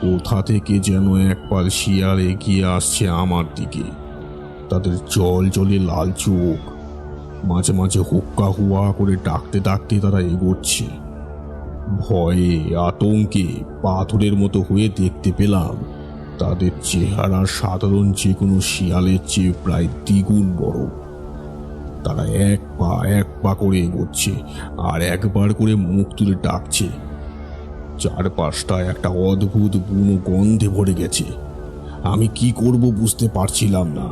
কোথা থেকে যেন একপাল শিয়াল এগিয়ে আসছে আমার দিকে। তাদের জল জলে লাল চোখ, মাঝে মাঝে হুক্কা হুয়া করে ডাকতে ডাকতে তারা এগোচ্ছে। ভয়ে আতঙ্কে পাথরের মতো হয়ে দেখতে পেলাম তাদের চেহারা সাধারণ যে কোনো শিয়ালের চেয়ে প্রায় দ্বিগুণ বড়। তারা এক পা করে এগোচ্ছে আর একবার করে মুখ তুলে ডাকছে। চারপাশটা একটা অদ্ভুত বুনো গন্ধে ভরে গেছে। আমি কি করব বুঝতে পারছিলাম না।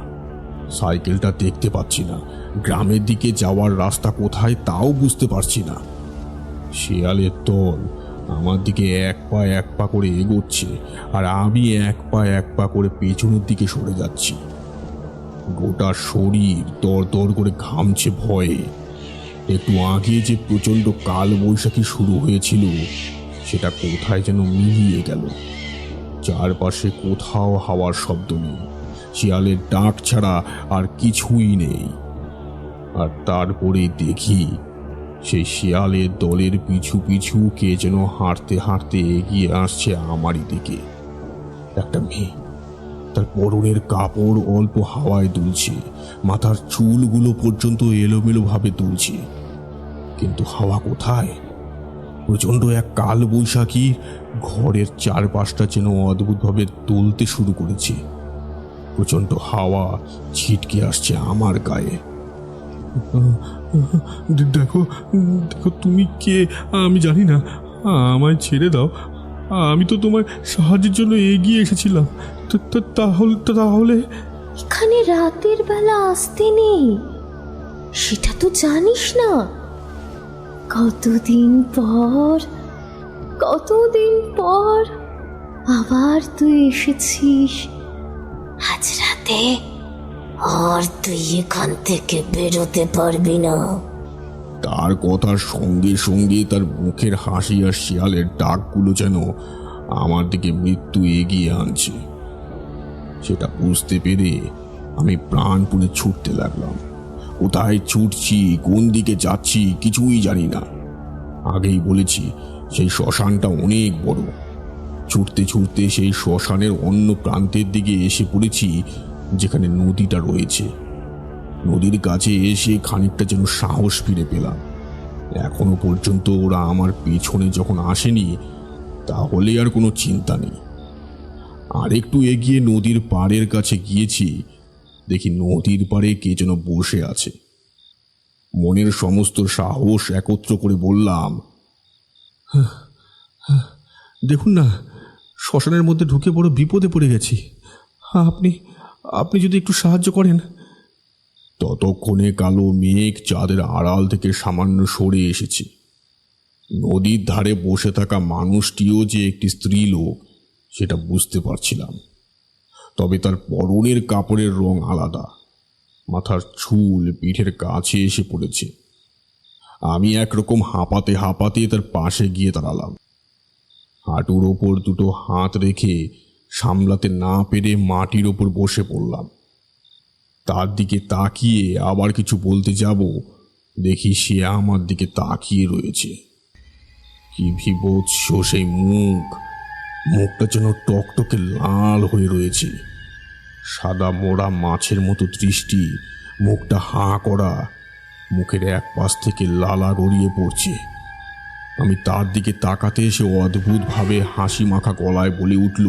সাইকেলটা দেখতে পাচ্ছি না, গ্রামের দিকে যাওয়ার রাস্তা কোথায় তাও বুঝতে পারছি না। শিয়ালের দল আমার দিকে এক পা করে এগোচ্ছে আর আমি এক পা করে পেছনের দিকে সরে যাচ্ছি। গোটা শরীর দর করে ঘামছে ভয়ে। একটু আগে যে প্রচণ্ড কাল বৈশাখী শুরু হয়েছিল সেটা কোথায় যেন মিলিয়ে গেল। চারপাশে কোথাও হাওয়ার শব্দ নেই, শিয়ালের ডাক ছাড়া আর কিছুই নেই। আর তারপরে দেখি সেই শিয়ালের দলের পিছু পিছু কে যেন হাঁটতে হাঁটতে এগিয়ে আসছে আমারই দিকে। একটা মেয়ে, তার পরনের কাপড় অল্প হাওয়ায় দুলছে, মাথার চুলগুলো পর্যন্ত এলোমেলো ভাবে দুলছে, কিন্তু হাওয়া কোথায়? প্রচণ্ড এক কাল বৈশাখী ঘরের চারপাশটা যেন অদ্ভুতভাবে দুলতে শুরু করেছে। প্রচণ্ড হাওয়া ছিটকে আসছে আমার গায়ে। দেখো দেখো, তুমি কে আমি জানি না, আমায় ছেড়ে দাও। আমি তো তোমার সাহায্যের জন্য এগিয়ে এসেছিলাম। তাহলে এখানে রাতের বেলা আসতে নেই, সেটা তো জানিস না? কতদিন পর আবার তুই এসেছিস। আজ রাতে আর তুই এখান থেকে বেরোতে পারবি না। তার কথার সঙ্গে সঙ্গে তার মুখের হাসি আর শিয়ালের ডাকগুলো যেন আমার দিকে মৃত্যু এগিয়ে আনছে। সেটা বুঝতে পেরে আমি প্রাণপণে ছুটতে লাগলাম। কোথায় ছুটছি, কোন দিকে যাচ্ছি কিছুই জানি না। আগেই বলেছি, সেই শ্মশানটা অনেক বড়। ছুটতে ছুটতে সেই শ্মশানের অন্য প্রান্তের দিকে এসে পড়েছি, যেখানে নদীটা রয়েছে। নদীর কাছে এসে খানিকটা যেন সাহস ফিরে পেলাম। এখনো পর্যন্ত ওরা আমার পেছনে যখন আসেনি, তাহলে আর কোনো চিন্তা নেই। আরেকটু এগিয়ে নদীর পাড়ের কাছে গিয়েছি, দেখি নদীর পাড়ে কে যেন বসে আছে। মনের সমস্ত সাহস একত্র করে বললাম, দেখুন না, শ্মশানের মধ্যে ঢুকে বড় বিপদে পড়ে গেছি। আপনি যদি একটু সাহায্য করেন। ততক্ষণে কালো মেঘ চাঁদের আড়াল থেকে সামান্য সরে এসেছে। নদীর ধারে বসে থাকা মানুষটিও যে একটি স্ত্রী লোক সেটা বুঝতে পারছিলাম, তবে তার পরনের কাপড়ের রং আলাদা। মাথার চুল পিঠের কাছে এসে পড়েছে। আমি একরকম হাঁপাতে হাঁপাতে তার পাশে গিয়ে দাঁড়ালাম। হাঁটুর ওপর দুটো হাত রেখে সামলাতে না পেরে মাটির ওপর বসে পড়লাম। তার দিকে তাকিয়ে আবার কিছু বলতে যাব, দেখি সে আমার দিকে তাকিয়ে রয়েছে। কি বিভৎস সেই মুখটা যেন টকটকে লাল হয়ে রয়েছে। সাদা মোড়া মাছের মতো দৃষ্টি, মুখটা হাঁ করা, মুখের এক পাশ থেকে লালা গড়িয়ে পড়ছে। আমি তার দিকে তাকাতে এসে অদ্ভুতভাবে হাসি মাখা গলায় বলে উঠল,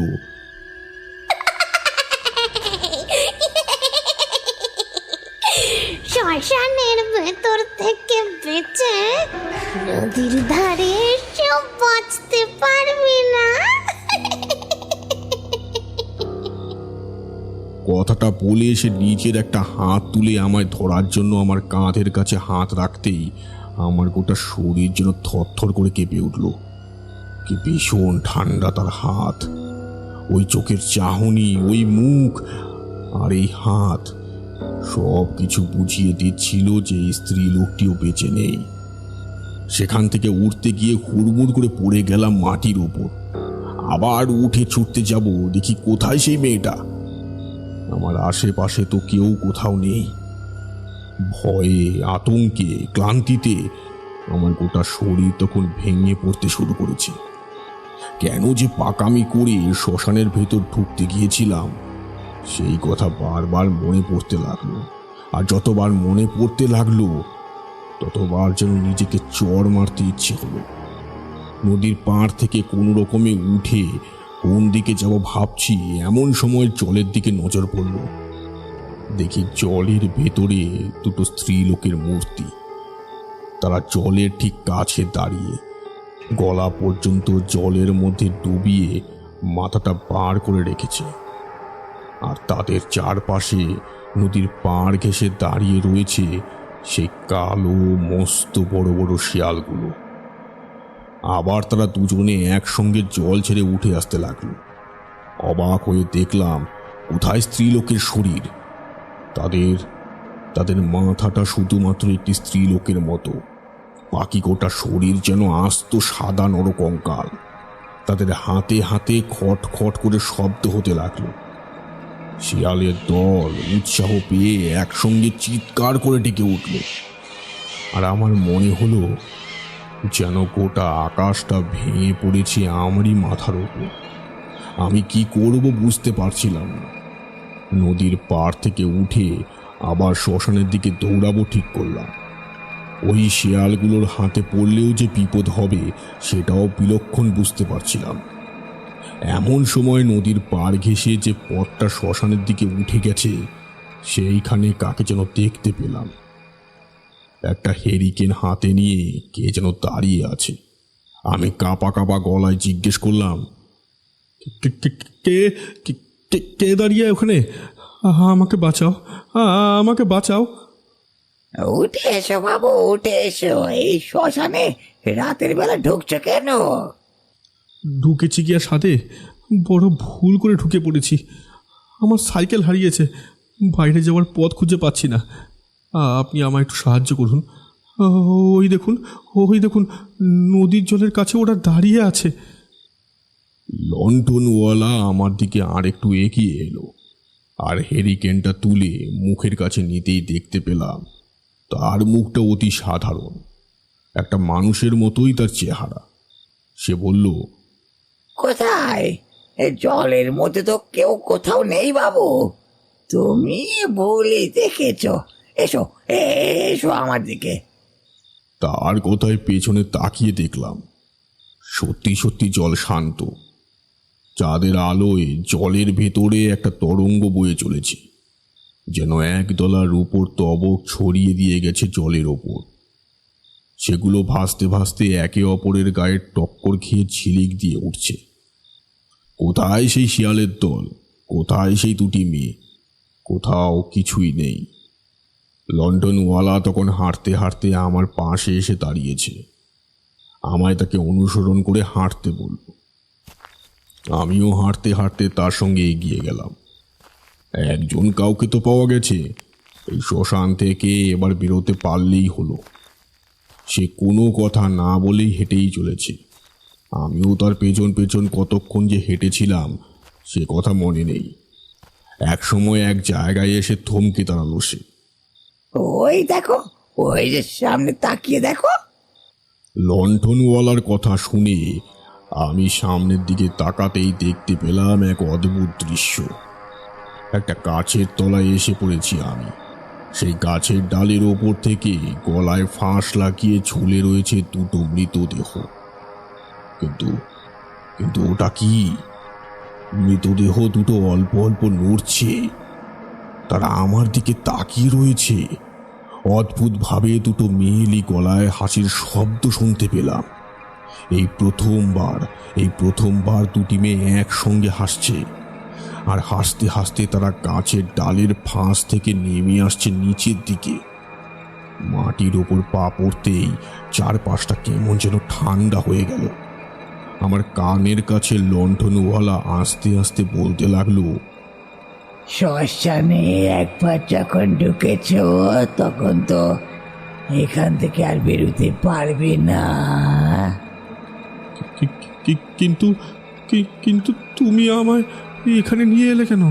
শ্মশানের ভেতর থেকে বেঁচে নদীর ধারে এসেও বাঁচতে পারবি না। কথাটা বলে সে নিজের একটা হাত তুলে আমায় ধরার জন্য আমার কাঁধের কাছে হাত রাখতেই আমার গোটা শরীর যেন থরথর করে কেঁপে উঠল। কি ভীষণ ঠান্ডা তার হাত, ওই চোখের চাহনি, ওই মুখ আর এই হাত, সব কিছু বুঝিয়ে দিচ্ছিল যে স্ত্রী লোকটিও বেঁচে নেই। সেখান থেকে উঠতে গিয়ে হুড়মুড় করে পড়ে গেলাম মাটির উপর। আবার উঠে ছুটতে যাব, দেখি কোথায় সেই মেয়েটা। আমার আশেপাশে তো কেউ কোথাও নেই। ভয়ে, আতঙ্কে, ক্লান্তিতে আমার গোটা শরীর তখন ভেঙে পড়তে শুরু করেছে। কেন যে পাকামি করে শ্মশানের ভেতর ঢুকতে গিয়েছিলাম সেই কথা বারবার মনে পড়তে লাগলো। আর যতবার মনে পড়তে লাগলো ততবার যেন নিজেকে চড় মারতে ইচ্ছে হলো। নদীর পাড় থেকে কোনো রকমে উঠে কোন দিকে যাব ভাবছি, এমন সময় জলের দিকে নজর পড়ল। দেখি জলের ভেতরে দুটো স্ত্রী লোকের মূর্তি। তারা জলের ঠিক কাছে দাঁড়িয়ে, গলা পর্যন্ত জলের মধ্যে ডুবিয়ে মাথাটা বার করে রেখেছে। আর তাদের চারপাশে নদীর পাড় ঘেঁষে দাঁড়িয়ে রয়েছে সেই কালো মস্ত বড় বড় শিয়ালগুলো। আবার তারা দুজনে একসঙ্গে জল ছেড়ে উঠে আসতে লাগলো। অবাক হয়ে দেখলাম কোথায় স্ত্রীলোকের শরীর। তাদের মাথাটা শুধুমাত্র একটি স্ত্রীলোকের মতো, বাকি গোটা শরীর যেন আস্ত সাদা নরকঙ্কাল। তাদের হাতে হাতে খট খট করে শব্দ হতে লাগলো। শিয়ালের দল উৎসাহ পেয়ে একসঙ্গে চিৎকার করে ডেকে উঠল। আর আমার মনে হলো যেন গোটা আকাশটা ভেঙে পড়েছে আমারই মাথার উপর। আমি কি করব বুঝতে পারছিলাম না। নদীর পাড় থেকে উঠে আবার শ্মশানের দিকে দৌড়াবো ঠিক করলাম। ওই শিয়ালগুলোর হাতে পড়লেও যে বিপদ হবে সেটাও বিলক্ষণ বুঝতে পারছিলাম। এমন সময় নদীর পাড় ঘেঁষে যে পথটা শ্মশানের দিকে উঠে গেছে সেইখানে কাকে যেন দেখতে পেলাম। একটা হেরিকেন হাতে নিয়ে কে যেন দাঁড়িয়ে আছে। আমি কাঁপা কাঁপা গলায় জিজ্ঞেস করলাম, কে কে কে দাঁড়িয়ে ওখানে? আমাকে বাঁচাও, আমাকে বাঁচাও। উঠে এসো বাবু, উঠে এসো। এই শ্মশানে রাতের বেলা ঢুকছো কেন? ঢুকেছি কি আর সাথে? বড় ভুল করে ঢুকে পড়েছি। আমার সাইকেল হারিয়েছে, বাইরে যাওয়ার পথ খুঁজে পাচ্ছি না। আপনি আমায় একটু সাহায্য করুন। ওই দেখুন, ওই দেখুন, নদীর জলের কাছে ওরা দাঁড়িয়ে আছে। লন্ঠনওয়ালা আমার দিকে আর একটু এগিয়ে এলো, আর হেরিকেনটা তুলে মুখের কাছে নিতেই দেখতে পেলাম তার মুখটা অতি সাধারণ, একটা মানুষের মতোই তার চেহারা। সে বলল, কোথায়? এ জলের মধ্যে তো কেউ কোথাও নেই বাবু, তুমি ভুলই দেখেছ। এসো এসো আমার দিকে। তার কথায় পেছনে তাকিয়ে দেখলাম সত্যি সত্যি জল শান্ত। চাঁদের আলোয় জলের ভেতরে একটা তরঙ্গ বয়ে চলেছে, যেন একদলা রূপোর তবক ছড়িয়ে দিয়ে গেছে জলের ওপর। সেগুলো ভাসতে ভাসতে একে অপরের গায়ে টক্কর খেয়ে ঝিলিক দিয়ে উঠছে। কোথায় সেই শিয়ালের দল? কোথায় সেই দুটি মেয়ে? কোথাও কিছুই নেই। লন্ডনওয়ালা তখন হাঁটতে হাঁটতে আমার পাশে এসে দাঁড়িয়েছে। আমায় তাকে অনুসরণ করে হাঁটতে বলল। আমিও হাঁটতে হাঁটতে তার সঙ্গে এগিয়ে গেলাম। একজন কাউকে তো পাওয়া গেছে, এই শ্মশান থেকে এবার বেরোতে পারলেই হলো। সে কোনো কথা না বলেই হেঁটেই চলেছে। আমিও তার পেছন পেছন কতক্ষণ যে হেঁটেছিলাম সে কথা মনে নেই। এক সময় এক জায়গায় এসে থমকে দাঁড়ালো সে। ওই দেখো, ওই যে সামনে তাকিয়ে দেখো। লণ্ঠনওয়ালার কথা শুনে আমি সামনের দিকে তাকাতেই দেখতে পেলাম এক অদ্ভুত দৃশ্য। একটা গাছের তলায় এসে পড়েছি আমি। সেই গাছের ডালের ওপর থেকে গলায় ফাঁস লাগিয়ে ঝুলে রয়েছে দুটো মৃতদেহ। কিন্তু কিন্তু ওটা কি? মৃতদেহ দুটো অল্প অল্প নড়ছে, তারা আমার দিকে তাকিয়ে রয়েছে। অদ্ভুতভাবে দুটো মেয়েলি গলায় হাসির শব্দ শুনতে পেলাম। এই প্রথমবার দুটি মেয়ে একসঙ্গে হাসছে, আর হাসতে হাসতে তারা গাছের ডালের ফাঁস থেকে নেমে আসছে নিচের দিকে। মাটির ওপর পা পড়তেই চারপাশটা কেমন যেন ঠান্ডা হয়ে গেল। আমার কানের কাছে লণ্ঠনওয়ালা আস্তে আস্তে বলতে লাগলো, শ্মশানে একবার যখন ঢুকেছ তখন তো এখান থেকে আর বেরোতে পারবে না। কিন্তু কিন্তু তুমি আমায় এখানে নিয়ে এলে কেন?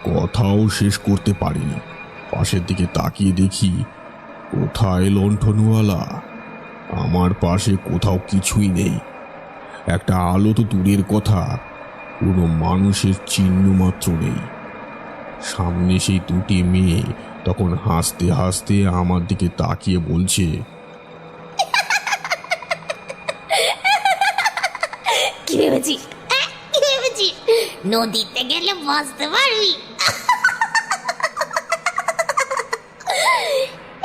কথাও শেষ করতে পারিনি। পাশের দিকে তাকিয়ে দেখি কোথায় লণ্ঠনওয়ালা। আমার পাশে কোথাও কিছুই নেই। একটা আলো তো দূরের কথা, কোনো মানুষের চিহ্ন মাত্র নেই। সামনে সেই দুটি মেয়ে তখন হাসতে হাসতে আমার দিকে তাকিয়ে বলছে, কি ভেবেছিস? কি ভেবেছিস নদীতে গেলে বাঁচতে পারবি?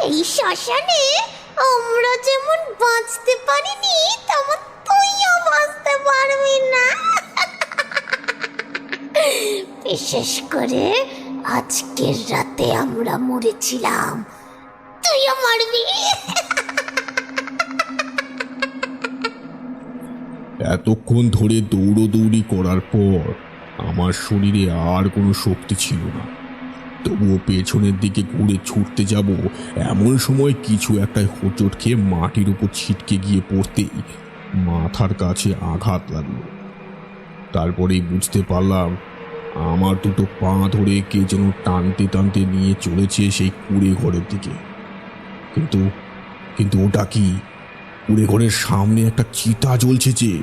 এই শ্মশানে আমরা যেমন বাঁচতে পারিনি তেমন তুইও বাঁচতে পারবি না। বিশেষ করে আজকের রাতে আমরা মরেছিলাম, তুইও মরবি। এতক্ষণ ধরে দৌড়োদৌড়ি করার পর আমার শরীরে আর কোনো শক্তি ছিল না। তবুও পেছনের দিকে ঘুরে ছুটতে যাব এমন সময় কিছু একটা হোঁচট খেয়ে মাটির উপর ছিটকে গিয়ে পড়তেই মাথার কাছে আঘাত লাগলো। তারপরেই বুঝতে পারলাম আমার দুটো পা ধরে কে যেন টানতে টানতে নিয়ে চলেছে সেই কুঁড়ে ঘরের দিকে। কিন্তু কিন্তু ওটা কি? কুঁড়ে ঘরের সামনে একটা চিতা জ্বলছে যে।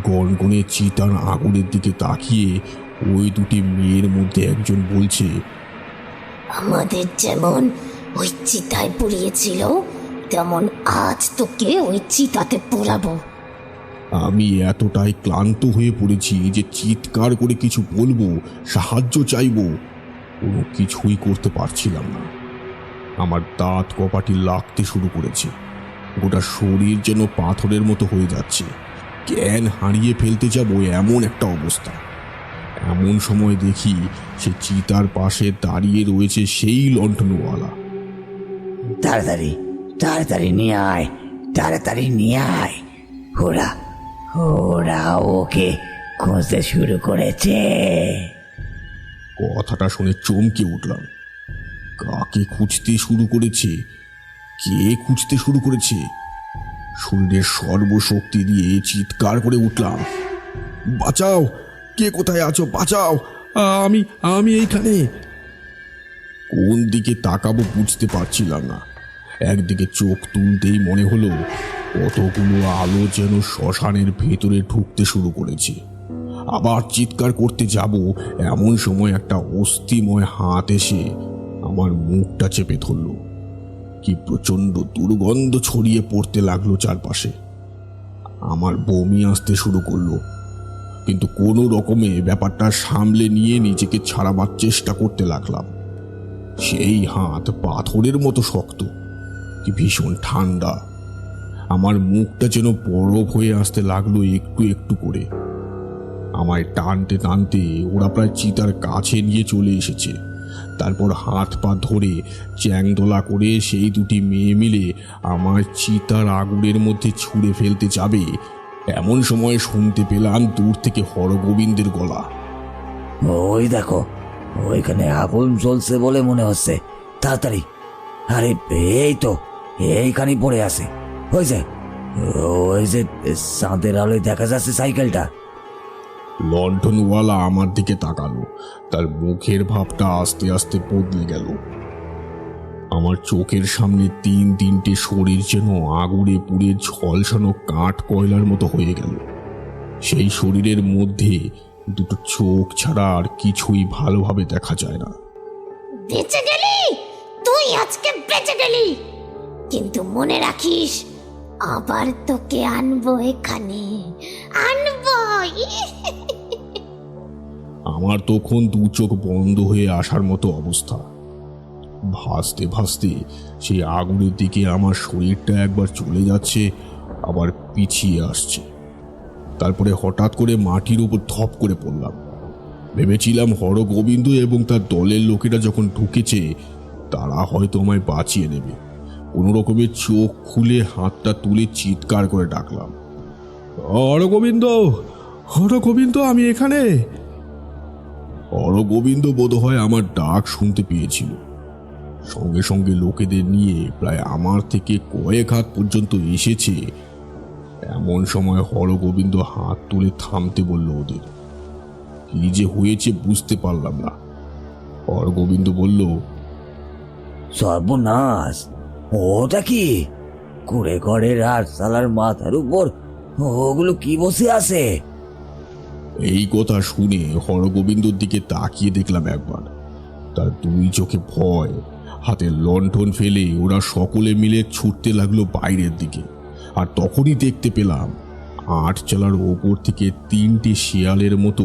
গনগনে চিতার আগুনের দিকে তাকিয়ে ওই দুটি মেয়ের মধ্যে একজন বলছে, আমাদের যেমন ওই চিতায় পুড়িয়েছিল তেমন আজ তোকে ওই চিতাতে পোড়াবো। আমি এতটাই ক্লান্ত হয়ে পড়েছি যে চিৎকার করে কিছু বলবো, সাহায্য চাইবো, কোনো কিছুই করতে পারছিলাম না। আমার দাঁত কপাটি লাগতে শুরু করেছে, গোটা শরীর যেন পাথরের মতো হয়ে যাচ্ছে, জ্ঞান হারিয়ে ফেলতে যাব এমন একটা অবস্থা। এমন সময় দেখি সে চিতার পাশে দাঁড়িয়ে রয়েছে সেই লণ্ঠনওয়ালা। তাড়াতাড়ি তাড়াতাড়ি নিয়ে আয়, তাড়াতাড়ি নিয়ে আয়। ওরা ওরা ওকে খুঁজতে শুরু করেছে। কথাটা শুনে চমকে উঠলাম। কাকে খুঁজতে শুরু করেছে? কে খুঁজতে শুরু করেছে? শরীরের সর্বশক্তি দিয়ে চিৎকার করে উঠলাম, বাঁচাও! কে কোথায় আছো? বাঁচাও! আমি আমি এইখানে। কোন দিকে তাকাবো বুঝতে পারছিলাম না। একদিকে চোখ তুলতেই মনে হলো কতগুলো আলো যেন শ্মশানের ভেতরে ঢুকতে শুরু করেছে। আবার চিৎকার করতে যাব এমন সময় একটা অস্থিময় হাত এসে আমার মুখটা চেপে ধরল। কি প্রচন্ড দুর্গন্ধ ছড়িয়ে পড়তে লাগলো চারপাশে। আমার বমি আসতে শুরু করলো, কিন্তু কোনো রকমে ব্যাপারটা সামলে নিয়ে নিজেকে ছাড়াবার চেষ্টা করতে লাগলাম। সেই হাত পাথরের মতো শক্ত, কি ভীষণ ঠান্ডা। আমার মুখটা যেন বরফ হয়ে আসতে লাগলো একটু একটু করে। আমায় টানতে টানতে ওরা প্রায় চিতার কাছে নিয়ে চলে এসেছে। তারপর হাত পা ধরে চ্যাংদোলা করে সেই দুটি মেয়ে মিলে আমার চিতার আগুনের মধ্যে ছুঁড়ে ফেলতে যাবে এমন সময় শুনতে পেলাম দূর থেকে হরগোবিন্দের গলা। ওই দেখো, ওইখানে আগুন জ্বলছে বলে মনে হচ্ছে, তাড়াতাড়ি। আরে এই তো এইখানেই পড়ে আছে। ওই যে চাঁদের আলোয় দেখা যাচ্ছে সাইকেলটা। লণ্ঠনওয়ালা আমার দিকে তাকালো, তার মুখের ভাবটা আস্তে আস্তে বদলে গেল। আমার চোখের সামনে তিনটে শরীর যেন আগুনে পুড়ে ঝলসানো কাঠ কয়লার মতো হয়ে গেল। সেই শরীরের মধ্যে দুটো চোখ ছাড়া আর কিছুই ভালোভাবে দেখা যায় না। বেঁচে গেলি তুই, আজকে বেঁচে গেলি, কিন্তু মনে রাখিস আবার তোকে আনবো এখানে, আনবই। আমার তখন দু চোখ বন্ধ হয়ে আসার মতো অবস্থা। ভাসতে ভাসতে সেই আগুনের দিকে আমার শরীরটা একবার চলে যাচ্ছে, আবার পিছিয়ে আসছে। তারপরে হঠাৎ করে মাটির উপর ধপ করে পড়লাম। ভেবেছিলাম হরগোবিন্দ এবং তার দলের লোকেরা যখন ঢুকেছে তারা হয়তো আমায় বাঁচিয়ে নেবে। কোনো রকমের চোখ খুলে হাতটা তুলে চিৎকার করে ডাকলাম, হরগোবিন্দ, হরগোবিন্দ, আমি এখানে। হরগোবিন্দ বোধহয় আমার ডাক শুনতে পেয়েছিল। সঙ্গে সঙ্গে লোকেদের নিয়ে প্রায় আমার থেকে কয়েক হাত পর্যন্ত এসেছে। এমন সময় হরগোবিন্দ হাত তুলে থামতে বলল ওদের। কি যে হয়েছে বুঝতে পারলাম না। হরগোবিন্দ বলল, সর্বনাশ, ওটা কি? কুড়ে ঘরের আর সালার মাথার উপর ওগুলো কি বসে আছে? এই কথা শুনে হরগোবিন্দর দিকে তাকিয়ে দেখলাম একবার। তার দুই চোখে ভয়। হাতে লণ্ঠন ফেলে ওরা সকলে মিলে ছুটতে লাগলো বাইরের দিকে। আর তখনই দেখতে পেলাম আটচালার ওপর থেকে তিনটে শিয়ালের মতো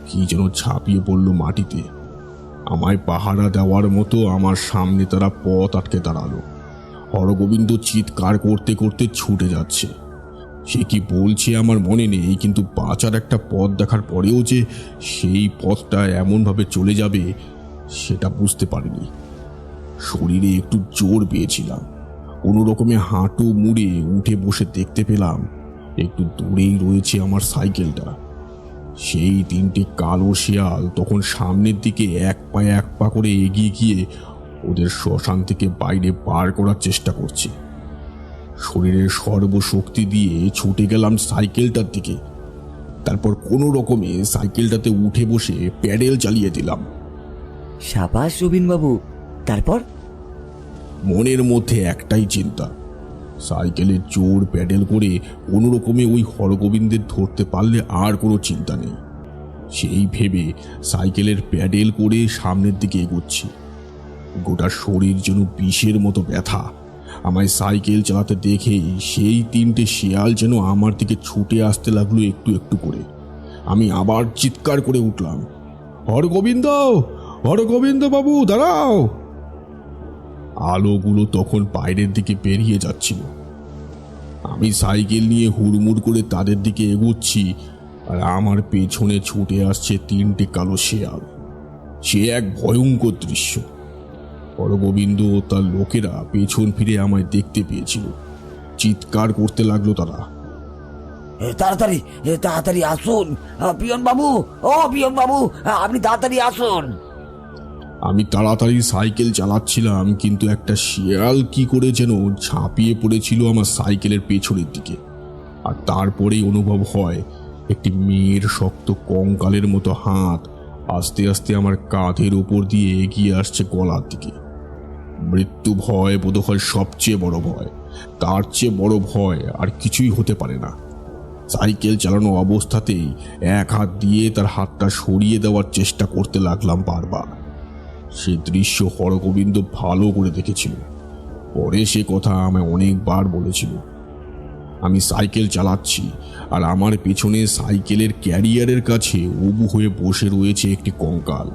কি যেন ঝাঁপিয়ে পড়ল মাটিতে। আমায় পাহারা দেওয়ার মতো আমার সামনে তারা পথ আটকে দাঁড়ালো। হরগোবিন্দ চিৎকার করতে করতে ছুটে যাচ্ছে। সে কি বলছে আমার মনে নেই, কিন্তু বাঁচার একটা পথ দেখার পরেও যে সেই পথটা এমনভাবে চলে যাবে সেটা বুঝতে পারিনি। শরীরে একটু জোর পেয়েছিলাম। কোনো রকমে হাঁটু মুড়ে উঠে বসে দেখতে পেলাম একটু দূরেই রয়েছে আমার সাইকেলটা। সেই তিনটে কালো শিয়াল তখন সামনের দিকে এক পা করে এগিয়ে গিয়ে ওদের শ্মশান থেকে বাইরে বার করার চেষ্টা করছে। শরীরের সর্বশক্তি দিয়ে ছুটে গেলাম সাইকেলটার দিকে। তারপর কোনো রকমে সাইকেলটাতে উঠে বসে প্যাডেল চালিয়ে দিলাম। সাবাস রবিনবাবু, তারপর? মনের মধ্যে একটাই চিন্তা, সাইকেলের জোর প্যাডেল করে কোনো রকমে ওই হরগোবিন্দের ধরতে পারলে আর কোনো চিন্তা নেই। সেই ভেবে সাইকেলের প্যাডেল করে সামনের দিকে এগোচ্ছি। গোটা শরীর যেন বিষের মতো ব্যথা। আমায় সাইকেল চালাতে দেখেই সেই 3টে শিয়াল যেন আমার দিকে ছুটে আসতে লাগলো একটু একটু করে। আমি আবার চিৎকার করে উঠলাম, হরগোবিন্দ, হরগোবিন্দ বাবু দাঁড়াও! আলোগুলো তখন বাইরের দিকে বেরিয়ে যাচ্ছিল। আমি সাইকেল নিয়ে হুড়মুড় করে তাদের দিকে এগোচ্ছি, আর আমার পেছনে ছুটে আসছে 3টে কালো শেয়াল। সে এক ভয়ঙ্কর দৃশ্য। হরগোবিন্দ ও তার লোকেরা পেছন ফিরে আমায় দেখতে পেয়েছিল। চিৎকার করতে লাগলো তারা, তাড়াতাড়ি তাড়াতাড়ি আসুন পিয়ন বাবু, ও পিয়ন বাবু, আপনি তাড়াতাড়ি আসুন। আমি তাড়াতাড়ি সাইকেল চালাচ্ছিলাম, কিন্তু একটা শিয়াল কি করে যেন ঝাঁপিয়ে পড়েছিল আমার সাইকেলের পেছনের দিকে। আর তারপরেই অনুভব হয় একটি মেয়ের শক্ত কঙ্কালের মতো হাত আস্তে আস্তে আমার কাঁধের উপর দিয়ে এগিয়ে আসছে গলার দিকে। মৃত্যু ভয় বোধহয় সবচেয়ে বড় ভয়। তার চেয়ে বড় ভয় আর কিছুই হতে পারে না। সাইকেল চালানো অবস্থাতেই এক হাত দিয়ে তার হাতটা সরিয়ে দেওয়ার চেষ্টা করতে লাগলাম বারবার। সে দৃশ্য হরগোবিন্দ ভালো করে দেখেছিল। পরে সে কথা আমায় অনেকবার বলেছিল। আমি সাইকেল চালাচ্ছি, আর আমার পেছনে সাইকেলের ক্যারিয়ারের কাছে উবু হয়ে বসে রয়েছে একটি কঙ্কাল।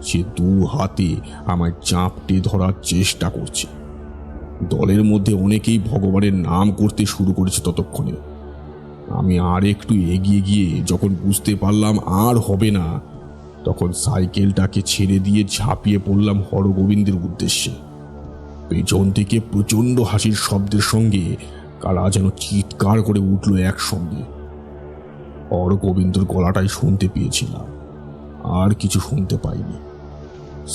সে 2 হাতে আমায় চাপটে ধরার চেষ্টা করছে। দলের মধ্যে অনেকেই ভগবানের নাম করতে শুরু করেছে ততক্ষণে। আমি আর একটু এগিয়ে গিয়ে যখন বুঝতে পারলাম আর হবে না, তখন সাইকেলটাকে ছেড়ে দিয়ে ঝাঁপিয়ে পড়লাম হরগোবিন্দের উদ্দেশ্যে। পেছন থেকে প্রচণ্ড হাসির শব্দের সঙ্গে কারা যেন চিৎকার করে উঠল একসঙ্গে। হরগোবিন্দর গলাটাই শুনতে পেয়েছিলাম, আর কিছু শুনতে পাইনি।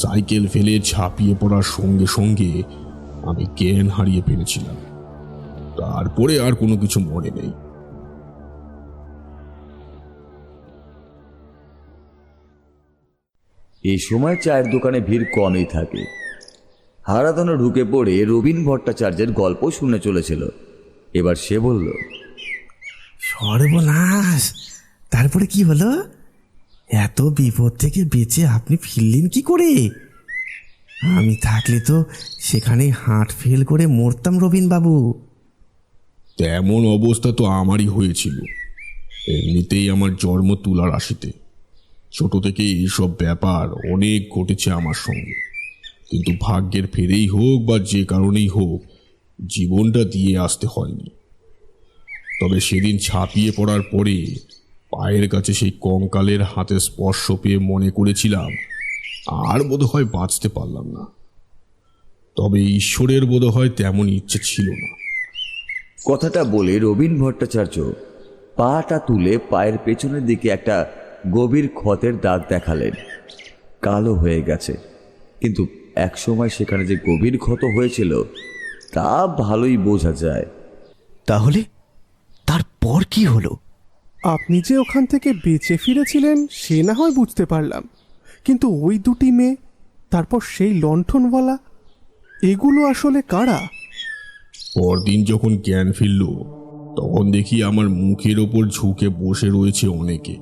সাইকেল ফেলে ঝাঁপিয়ে পড়ার সঙ্গে সঙ্গে আমি জ্ঞান হারিয়ে ফেলেছিলাম। তারপরে আর কোনো কিছু মনে নেই। এই সময় চায়ের দোকানে ভিড় কমই থাকে। হারাধন ঢুকে পড়ে রবীন ভট্টাচার্যের গল্প শুনে চলেছিল। এবার সে বলল, সর্বনাশ! তারপরে কি হলো? এত বিপদ থেকে বেঁচে আপনি ফিরলেন কি করে? আমি থাকলে তো সেখানেই হার্ট ফেল করে মরতাম রবিন বাবু। তেমন অবস্থা তো আমারই হয়েছিল। এমনিতেই আমার জন্ম তুলা রাশিতে। ছোট থেকে এইসব ব্যাপার অনেক ঘটেছে আমার সঙ্গে, কিন্তু ভাগ্যের ফেরেই হোক বা যে কারণেই হোক, জীবনটা দিয়ে আসতে হয়নি। তবে সেদিন ছাপিয়ে পড়ার পরে পায়ের কাছে সেই কঙ্কালের হাতে স্পর্শ পেয়ে মনে করেছিলাম আর বোধহয় বাঁচতে পারলাম না। তবে ঈশ্বরের বোধহয় তেমন ইচ্ছে ছিল না। কথাটা বলে রবীন ভট্টাচার্য পাটা তুলে পায়ের পেছনের দিকে একটা গভীর ক্ষতের দাগ দেখালেন। কালো হয়ে গেছে, কিন্তু একসময় সেখানে যে গভীর ক্ষত হয়েছিল তা ভালোই বোঝা যায়। তাহলে তারপর কি হলো? আপনি যে ওখান থেকে বেঁচে ফিরেছিলেন সে না হয় বুঝতে পারলাম, কিন্তু ওই 2টি মেয়ে, তারপর সেই লণ্ঠনওয়ালা, এগুলো আসলে কারা? পরদিন যখন জ্ঞান ফিরল, তখন দেখি আমার মুখের ওপর ঝুঁকে বসে রয়েছে অনেকে।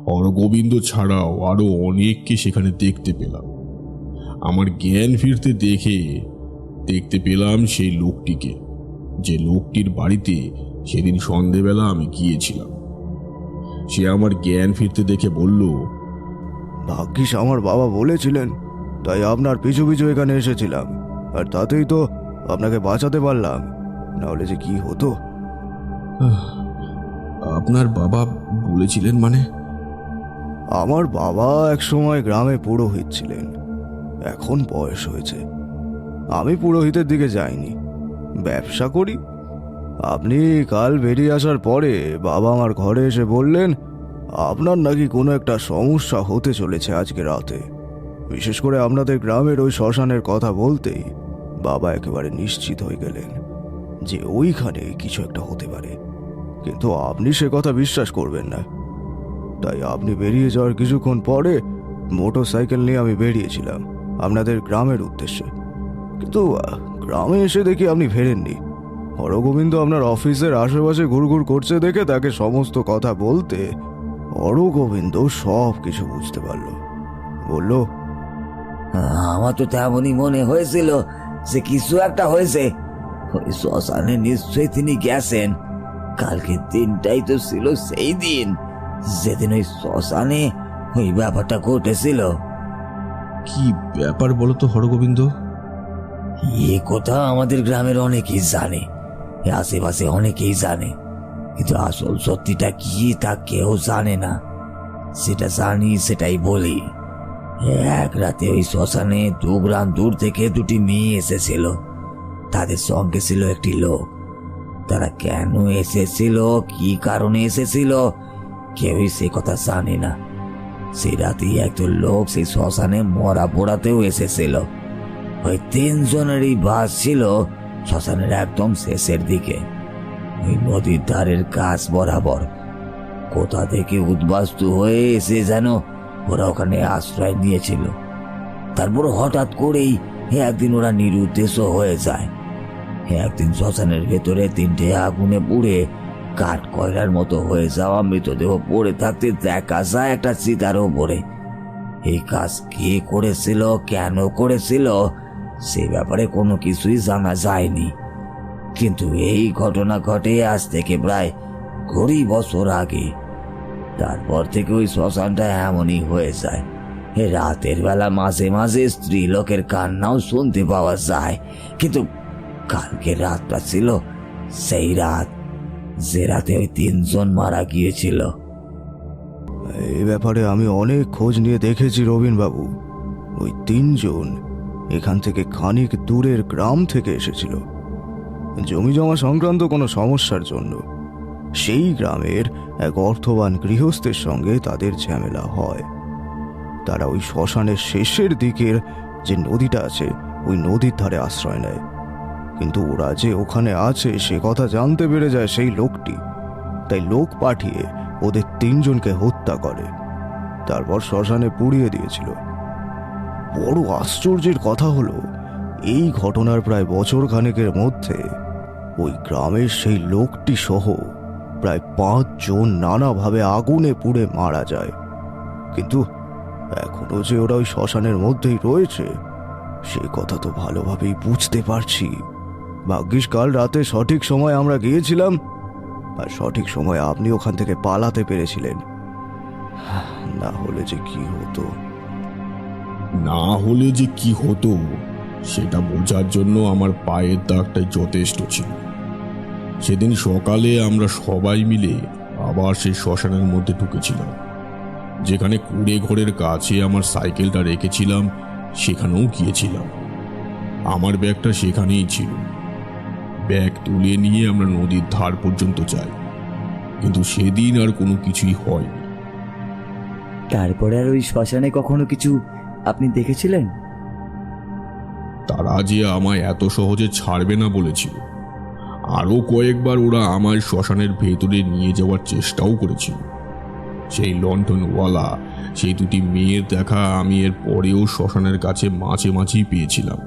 হরগোবিন্দ ছাড়াও আরো অনেককে সেখানে দেখতে পেলাম। আমার জ্ঞান ফিরতে দেখতে পেলাম সেই লোকটিকে, যে লোকটির বাড়িতে সেদিন সন্ধেবেলা আমি গিয়েছিলাম। সে আমার জ্ঞান ফিরতে দেখে বলল, ভাগ্যিস আমার বাবা বলেছিলেন, তাই আপনার পিছু পিছু এখানে এসেছিলাম, আর তাতেই তো আপনাকে বাঁচাতে পারলাম, নাহলে যে কি হতো। আপনার বাবা বলেছিলেন মানে? আমার বাবা এক সময় গ্রামে পুরোহিত ছিলেন, এখন বয়স হয়েছে। আমি পুরোহিতের দিকে যাইনি, ব্যবসা করি। আপনি কাল বেরিয়ে আসার পরে বাবা আমার ঘরে এসে বললেন আপনার নাকি কোনো একটা সমস্যা হতে চলেছে আজকে রাতে। বিশেষ করে আপনাদের গ্রামের ওই শ্মশানের কথা বলতেই বাবা একেবারে নিশ্চিত হয়ে গেলেন। যে ওইখানে কিছু একটা হতে পারে, কিন্তু আপনি সে কথা বিশ্বাস করবেন না। তাই আপনি বেরিয়ে যাওয়ার কিছুক্ষণ পরে মোটর সাইকেল নিয়ে আমি বেরিয়েছিলাম আপনাদের গ্রামের উদ্দেশ্যে, কিন্তু গ্রামে এসে দেখি আপনি ফেরেননি। হরগোবিন্দ আপনার অফিসের আশেপাশে ঘুরঘুর করছে দেখে তাকে সমস্ত কথা বলতে হরগোবিন্দ সব কিছু বুঝতে পারলো। বলল, আমার তো তেমনই মনে হয়েছিল যে কিছু একটা হয়েছে। ওই শ্মশানে নিশ্চয়ই তিনি গেছেন। কালকে দিনটাই তো ছিল সেই দিন যেদিন ওই শ্মশানে ওই ব্যাপারটা ঘটেছিল। কি ব্যাপার বলো তো হরগোবিন্দ? এ কথা আমাদের গ্রামের অনেকেই জানে, আশেপাশে অনেকেই জানে, কিন্তু আসল সত্যিটা কি তা কেউ জানে না। সেটা জানি সেটাই বলি। এক রাতে ওই শ্মশানে 2 গ্রাম দূর থেকে 2টি মেয়ে এসেছিল। তাদের সঙ্গে ছিল একটি লোক। তারা কেন এসেছিল, কি কারণে এসেছিল, কেউই সে কথা জানে না। সেই রাতেই একজন লোক সেই শ্মশানে মরা পোড়াতেও এসেছিল। ওই 3 জনেরই বাস ছিল শ্মশানের একদম শেষের দিকে, ওই নদীর ধারের কাছ বরাবর। কোথা থেকে উদ্বাস্তু হয়ে এসে যেন ওরা ওখানে আশ্রয় নিয়েছিল। তারপর হঠাৎ করেই একদিন ওরা নিরুদ্দেশ হয়ে যায়। একদিন শ্মশানের ভেতরে 3টে আগুনে পুড়ে কাঠ কয়লার মতো হয়ে যাওয়া মৃতদেহ পড়ে থাকতে দেখা যায় একটা চিতার ওপরে। এই কাজ কে করেছিল, কেন করেছিল, সে ব্যাপারে কোনো কিছুই জানা যায়নি। কিন্তু এই ঘটনা ঘটে আজ থেকে প্রায় 20 বছর আগে। তারপর থেকে ওই শ্মশানটা এমনই হয়ে যায়। রাতের বেলা মাঝে মাঝে স্ত্রী লোকের কান্নাও শুনতে পাওয়া যায়। কিন্তু কালকে রাতটা ছিল সেই রাত যে রাতে ওই 3 জন মারা গিয়েছিল। এই ব্যাপারে আমি অনেক খোঁজ নিয়ে দেখেছি রবীনবাবু। ওই 3 জন এখান থেকে খানিক দূরের গ্রাম থেকে এসেছিল জমি জমা সংক্রান্ত কোনো সমস্যার জন্য। সেই গ্রামের এক অর্থবান গৃহস্থের সঙ্গে তাদের ঝামেলা হয়। তারা ওই শ্মশানের শেষের দিকের যে নদীটা আছে ওই নদীর ধারে আশ্রয় নেয়। কিন্তু ওরা যে ওখানে আছে সে কথা জানতে পেরে যায় সেই লোকটি। তাই লোক পাঠিয়ে ওদের 3 জনকে হত্যা করে, তারপর শ্মশানে পুড়িয়ে দিয়েছিল। বড় আশ্চর্যের কথা হলো, এই ঘটনার প্রায় বছর খানেকের মধ্যে ওই গ্রামের সেই লোকটি সহ প্রায় 5 জন নানাভাবে আগুনে পুড়ে মারা যায়। কিন্তু এখনো যে ওরা ওই শ্মশানের মধ্যেই রয়েছে সে কথা তো ভালোভাবেই বুঝতে পারছি। ভাগ্যিস কাল রাতে সঠিক সময় আমরা গিয়েছিলাম, আর সঠিক সময় আপনি ওখান থেকে পালাতে পেরেছিলেন। না হলে যে কি হতো। না হলে যে কি হতো সেটা বোঝার জন্য আমার পায়ের দাগটাই যথেষ্ট ছিল। সেদিন সকালে আমরা সবাই মিলে আবার সেই শ্মশানের মধ্যে ঢুকেছিলাম। যেখানে কুড়ে ঘরের কাছে আমার সাইকেলটা রেখেছিলাম সেখানেও গিয়েছিলাম। আমার ব্যাগটা সেখানেই ছিল। ব্যাগ তুলে নিয়ে আমরা নদীর ধার পর্যন্ত যাই, কিন্তু সেদিন আর কোনো কিছুই হয়নি। তারপরে আর ওই শ্মশানে কখনো কিছু আপনি দেখেছিলেন? তারা যে আমায় এত সহজে ছাড়বে না বলেছিল। আরও কয়েকবার ওরা আমায় শ্মশানের ভেতরে নিয়ে যাওয়ার চেষ্টাও করেছিল। সেই লণ্ঠনওয়ালা সেই 2টি মেয়ের দেখা আমি এর পরেও শ্মশানের কাছে মাঝে মাঝেই পেয়েছিলাম।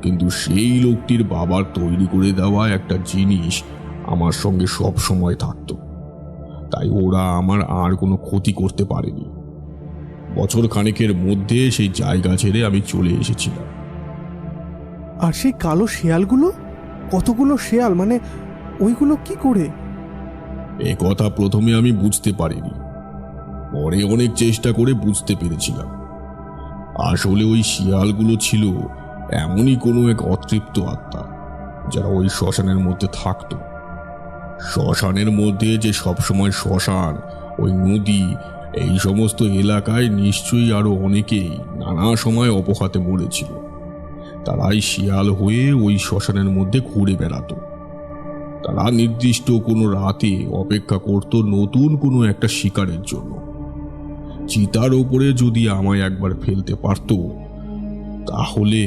কিন্তু সেই লোকটির বাবার তৈরি করে দেওয়া একটা জিনিস আমার সঙ্গে সব সময় থাকতো, তাই ওরা আমার আর কোনো ক্ষতি করতে পারেনি। বছর খানেকের মধ্যে সেই জায়গা ছেড়ে আমি চলে এসেছিলাম। আর সেই কালো শেয়ালগুলো, কতগুলো শেয়াল, মানে ওইগুলো কি করে? এ কথা প্রথমে আমি বুঝতে পারিনি, পরে অনেক চেষ্টা করে বুঝতে পেরেছিলাম। আসলে ওই শিয়ালগুলো ছিল এমনই কোনো এক অতৃপ্ত আত্মা যারা ওই শ্মশানের মধ্যে থাকত। শ্মশানের মধ্যে যে সবসময় শ্মশান, ওই নদী, এই সমস্ত এলাকায় নিশ্চয়ই আরো অনেকেই নানা সময় অপঘাতে মরেছিল। তারাই শিয়াল হয়ে ওই শ্মশানের মধ্যে ঘুরে বেড়াতো। তারা নির্দিষ্ট কোনো রাতে অপেক্ষা করত নতুন কোনো একটা শিকারের জন্য। চিতার ওপরে যদি আমায় একবার ফেলতে পারত তাহলে।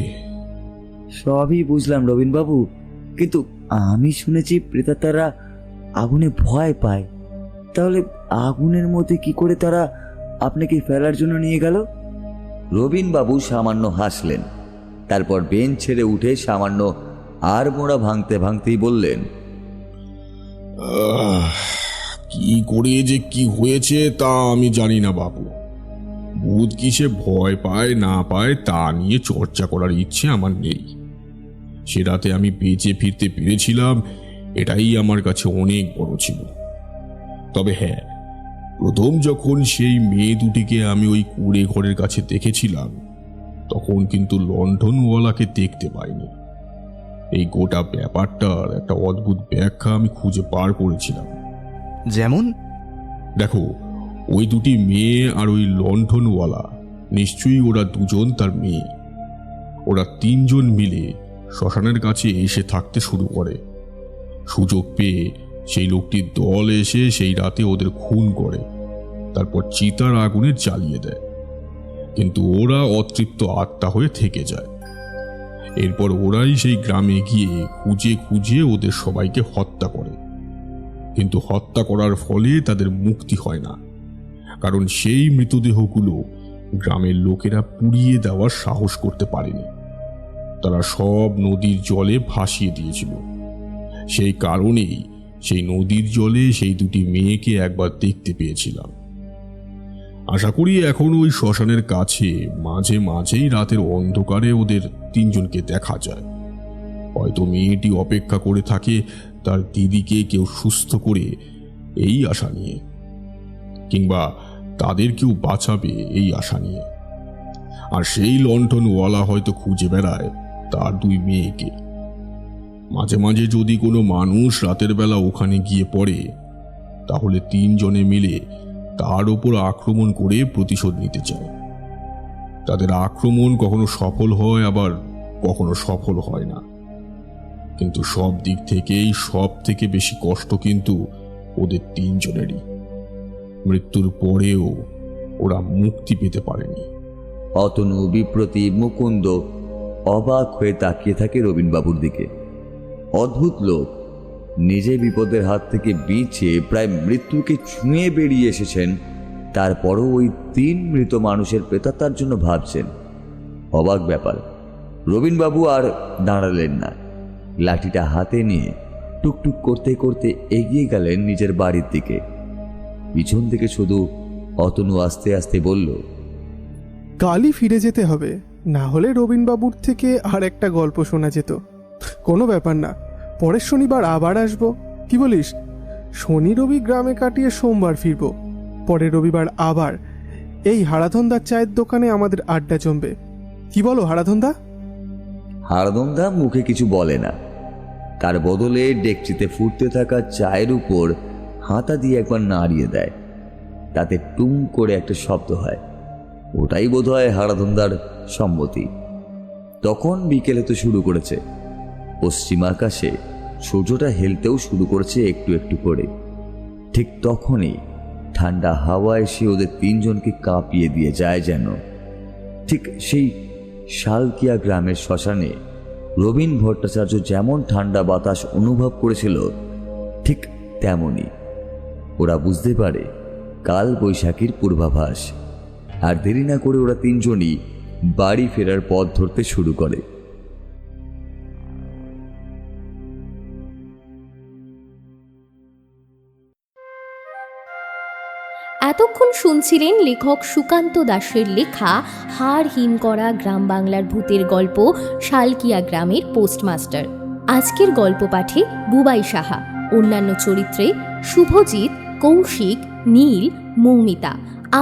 সবই বুঝলাম রবীনবাবু, কিন্তু আমি শুনেছি প্রেতাত্মারা আগুনে ভয় পায়। তাহলে আগুনের মধ্যে কি করে তারা আপনাকে ফেলার জন্য নিয়ে গেল? রবিনবাবু সামান্য হাসলেন, তারপর বেঞ্চ ছেড়ে উঠে সামান্য আড়মোড়া ভাঙতে ভাঙতেই বললেন, কি করে যে কি হয়েছে তা আমি জানি না বাবু। ভূত কিসে ভয় পায় না পায় তা নিয়ে চর্চা করার ইচ্ছে আমার নেই। সে রাতে আমি বেঁচে ফিরতে পেরেছিলাম, এটাই আমার কাছে অনেক বড় ছিল। তবে হ্যাঁ, প্রথম যখন সেই মেয়ে দুটিকে আমি ওই কুড়ে ঘরের কাছে দেখেছিলাম, তখন কিন্তু লণ্ঠনওয়ালাকে দেখতে পাইনি। এই গোটা ব্যাপারটার একটা অদ্ভুত ব্যাখ্যা আমি খুঁজে বার করেছিলাম। যেমন? দেখো, ওই দুটি মেয়ে আর ওই লণ্ঠনওয়ালা, নিশ্চয়ই ওরা দুজন তার মেয়ে। ওরা তিনজন মিলে শ্মশানের কাছে এসে থাকতে শুরু করে। সুযোগ পেয়ে সেই লোকটির দল এসে সেই রাতে ওদের খুন করে, তারপর চিতার আগুনে জ্বালিয়ে দেয়। কিন্তু ওরা অতৃপ্ত আত্মা হয়ে থেকে যায়। এরপর ওরাই সেই গ্রামে গিয়ে খুঁজে খুঁজে ওদের সবাইকে হত্যা করে। কিন্তু হত্যা করার ফলে তাদের মুক্তি হয় না, কারণ সেই মৃতদেহগুলো গ্রামের লোকেরা পুড়িয়ে দেওয়ার সাহস করতে পারেনি। তারা সব নদীর জলে ভাসিয়ে দিয়েছিল। সেই কারণেই সেই নদীর জলে সেই দুটি মেয়েকে একবার দেখতে পেয়েছিলাম। আশা করি এখন ওই শ্মশানের কাছে মাঝে মাঝেই রাতের অন্ধকারে ওদের তিনজনকে দেখা যায়। হয়তো মেয়েটি অপেক্ষা করে থাকে তার দিদিকে কেউ সুস্থ করে এই আশা নিয়ে, কিংবা তাদের কেউ বাঁচাবে এই আশা নিয়ে। আর সেই লণ্ঠনওয়ালা হয়তো খুঁজে বেড়ায় তার দুই মেয়েকে। মাঝে মাঝে যদি কোনো মানুষ রাতের বেলা ওখানে গিয়ে পড়ে, তাহলে তিনজনে মিলে তার ওপর আক্রমণ করে প্রতিশোধ নিতে চায়। তাদের আক্রমণ কখনো সফল হয়, আবার কখনো সফল হয় না। কিন্তু সব দিক থেকেই সব থেকে বেশি কষ্ট কিন্তু ওদের তিনজনেরই। মৃত্যুর পরেও ওরা মুক্তি পেতে পারেনি। অতনু, বিপ্রতি, মুকুন্দ অবাক হয়ে তাকিয়ে থাকে রবিনবাবুর দিকে। অদ্ভুত লোক, নিজে বিপদের হাত থেকে বেঁচে প্রায় মৃত্যুকে ছুঁয়ে বেরিয়ে এসেছেন, তারপরও ওই তিন মৃত মানুষের প্রেতাত্মার জন্য ভাবছেন। অবাক ব্যাপার। রবিনবাবু আর দাঁড়ালেন না, লাঠিটা হাতে নিয়ে টুকটুক করতে করতে এগিয়ে গেলেন নিজের বাড়ির দিকে। পিছন থেকে শুধু অতনু আস্তে আস্তে বলল, কালই ফিরে যেতে হবে, না হলে রবিনবাবুর থেকে আর একটা গল্প শোনা যেত। কোনো ব্যাপার না, পরের শনিবার আবার আসবো। কি বলিস? শনি রবি গ্রামে কাটিয়ে সোমবার ফিরবো। পরের রবিবার আবার এই হারাধনদার চায়ের দোকানে আমাদের আড্ডা জমবে। কি বলো হারাধনদা? হারাধনদা মুখে কিছু বলে না, তার বদলে ডেকচিতে ফুটতে থাকা চায়ের উপর হাতা দিয়ে একবার নাড়িয়ে দেয়। তাতে টুম করে একটা শব্দ হয়। ওটাই বোধহয় হারাধনদার সম্মতি। তখন বিকেল হতে শুরু করেছে। পশ্চিম আকাশে সূর্যটা হেলতেও শুরু করেছে একটু একটু করে। ঠিক তখনই ঠান্ডা হাওয়া এসে ওদের তিনজনকে কাঁপিয়ে দিয়ে যায় যেন। ঠিক সেই শালকিয়া গ্রামের শ্মশানে রবীন ভট্টাচার্য যেমন ঠান্ডা বাতাস অনুভব করেছিল, ঠিক তেমনই ওরা বুঝতে পারে কাল বৈশাখীর পূর্বাভাস। আর দেরি না করে ওরা তিনজনই বাড়ি ফেরার পথ ধরতে শুরু করে। এতক্ষণ শুনছিলেন লেখক সুকান্ত দাসের লেখা হাড় হিম করা গ্রাম বাংলার ভূতের গল্প শালকিয়া গ্রামের পোস্টমাস্টার। আজকের গল্প পাঠে বুবাই সাহা, অন্যান্য চরিত্রে শুভজিৎ, কৌশিক, নীল, মৌমিতা,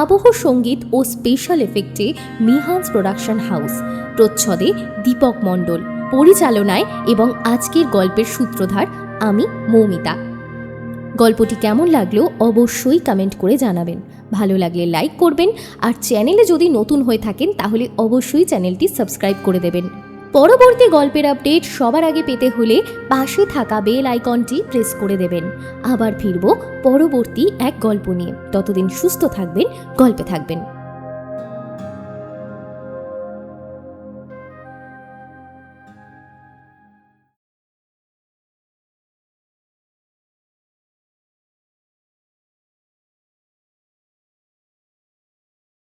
আবহ সঙ্গীত ও স্পেশাল এফেক্টে মিহান্স প্রোডাকশন হাউস, প্রচ্ছদে দীপক মণ্ডল, পরিচালনায় এবং আজকের গল্পের সূত্রধার আমি মৌমিতা। গল্পটি কেমন লাগলো অবশ্যই কমেন্ট করে জানাবেন। ভালো লাগলে লাইক করবেন, আর চ্যানেলে যদি নতুন হয়ে থাকেন তাহলে অবশ্যই চ্যানেলটি সাবস্ক্রাইব করে দেবেন। পরবর্তী গল্পের আপডেট সবার আগে পেতে হলে পাশে থাকা বেল আইকনটি প্রেস করে দেবেন। আবার ফিরব পরবর্তী এক গল্প নিয়ে। ততদিন সুস্থ থাকবেন, গল্পে থাকবেন।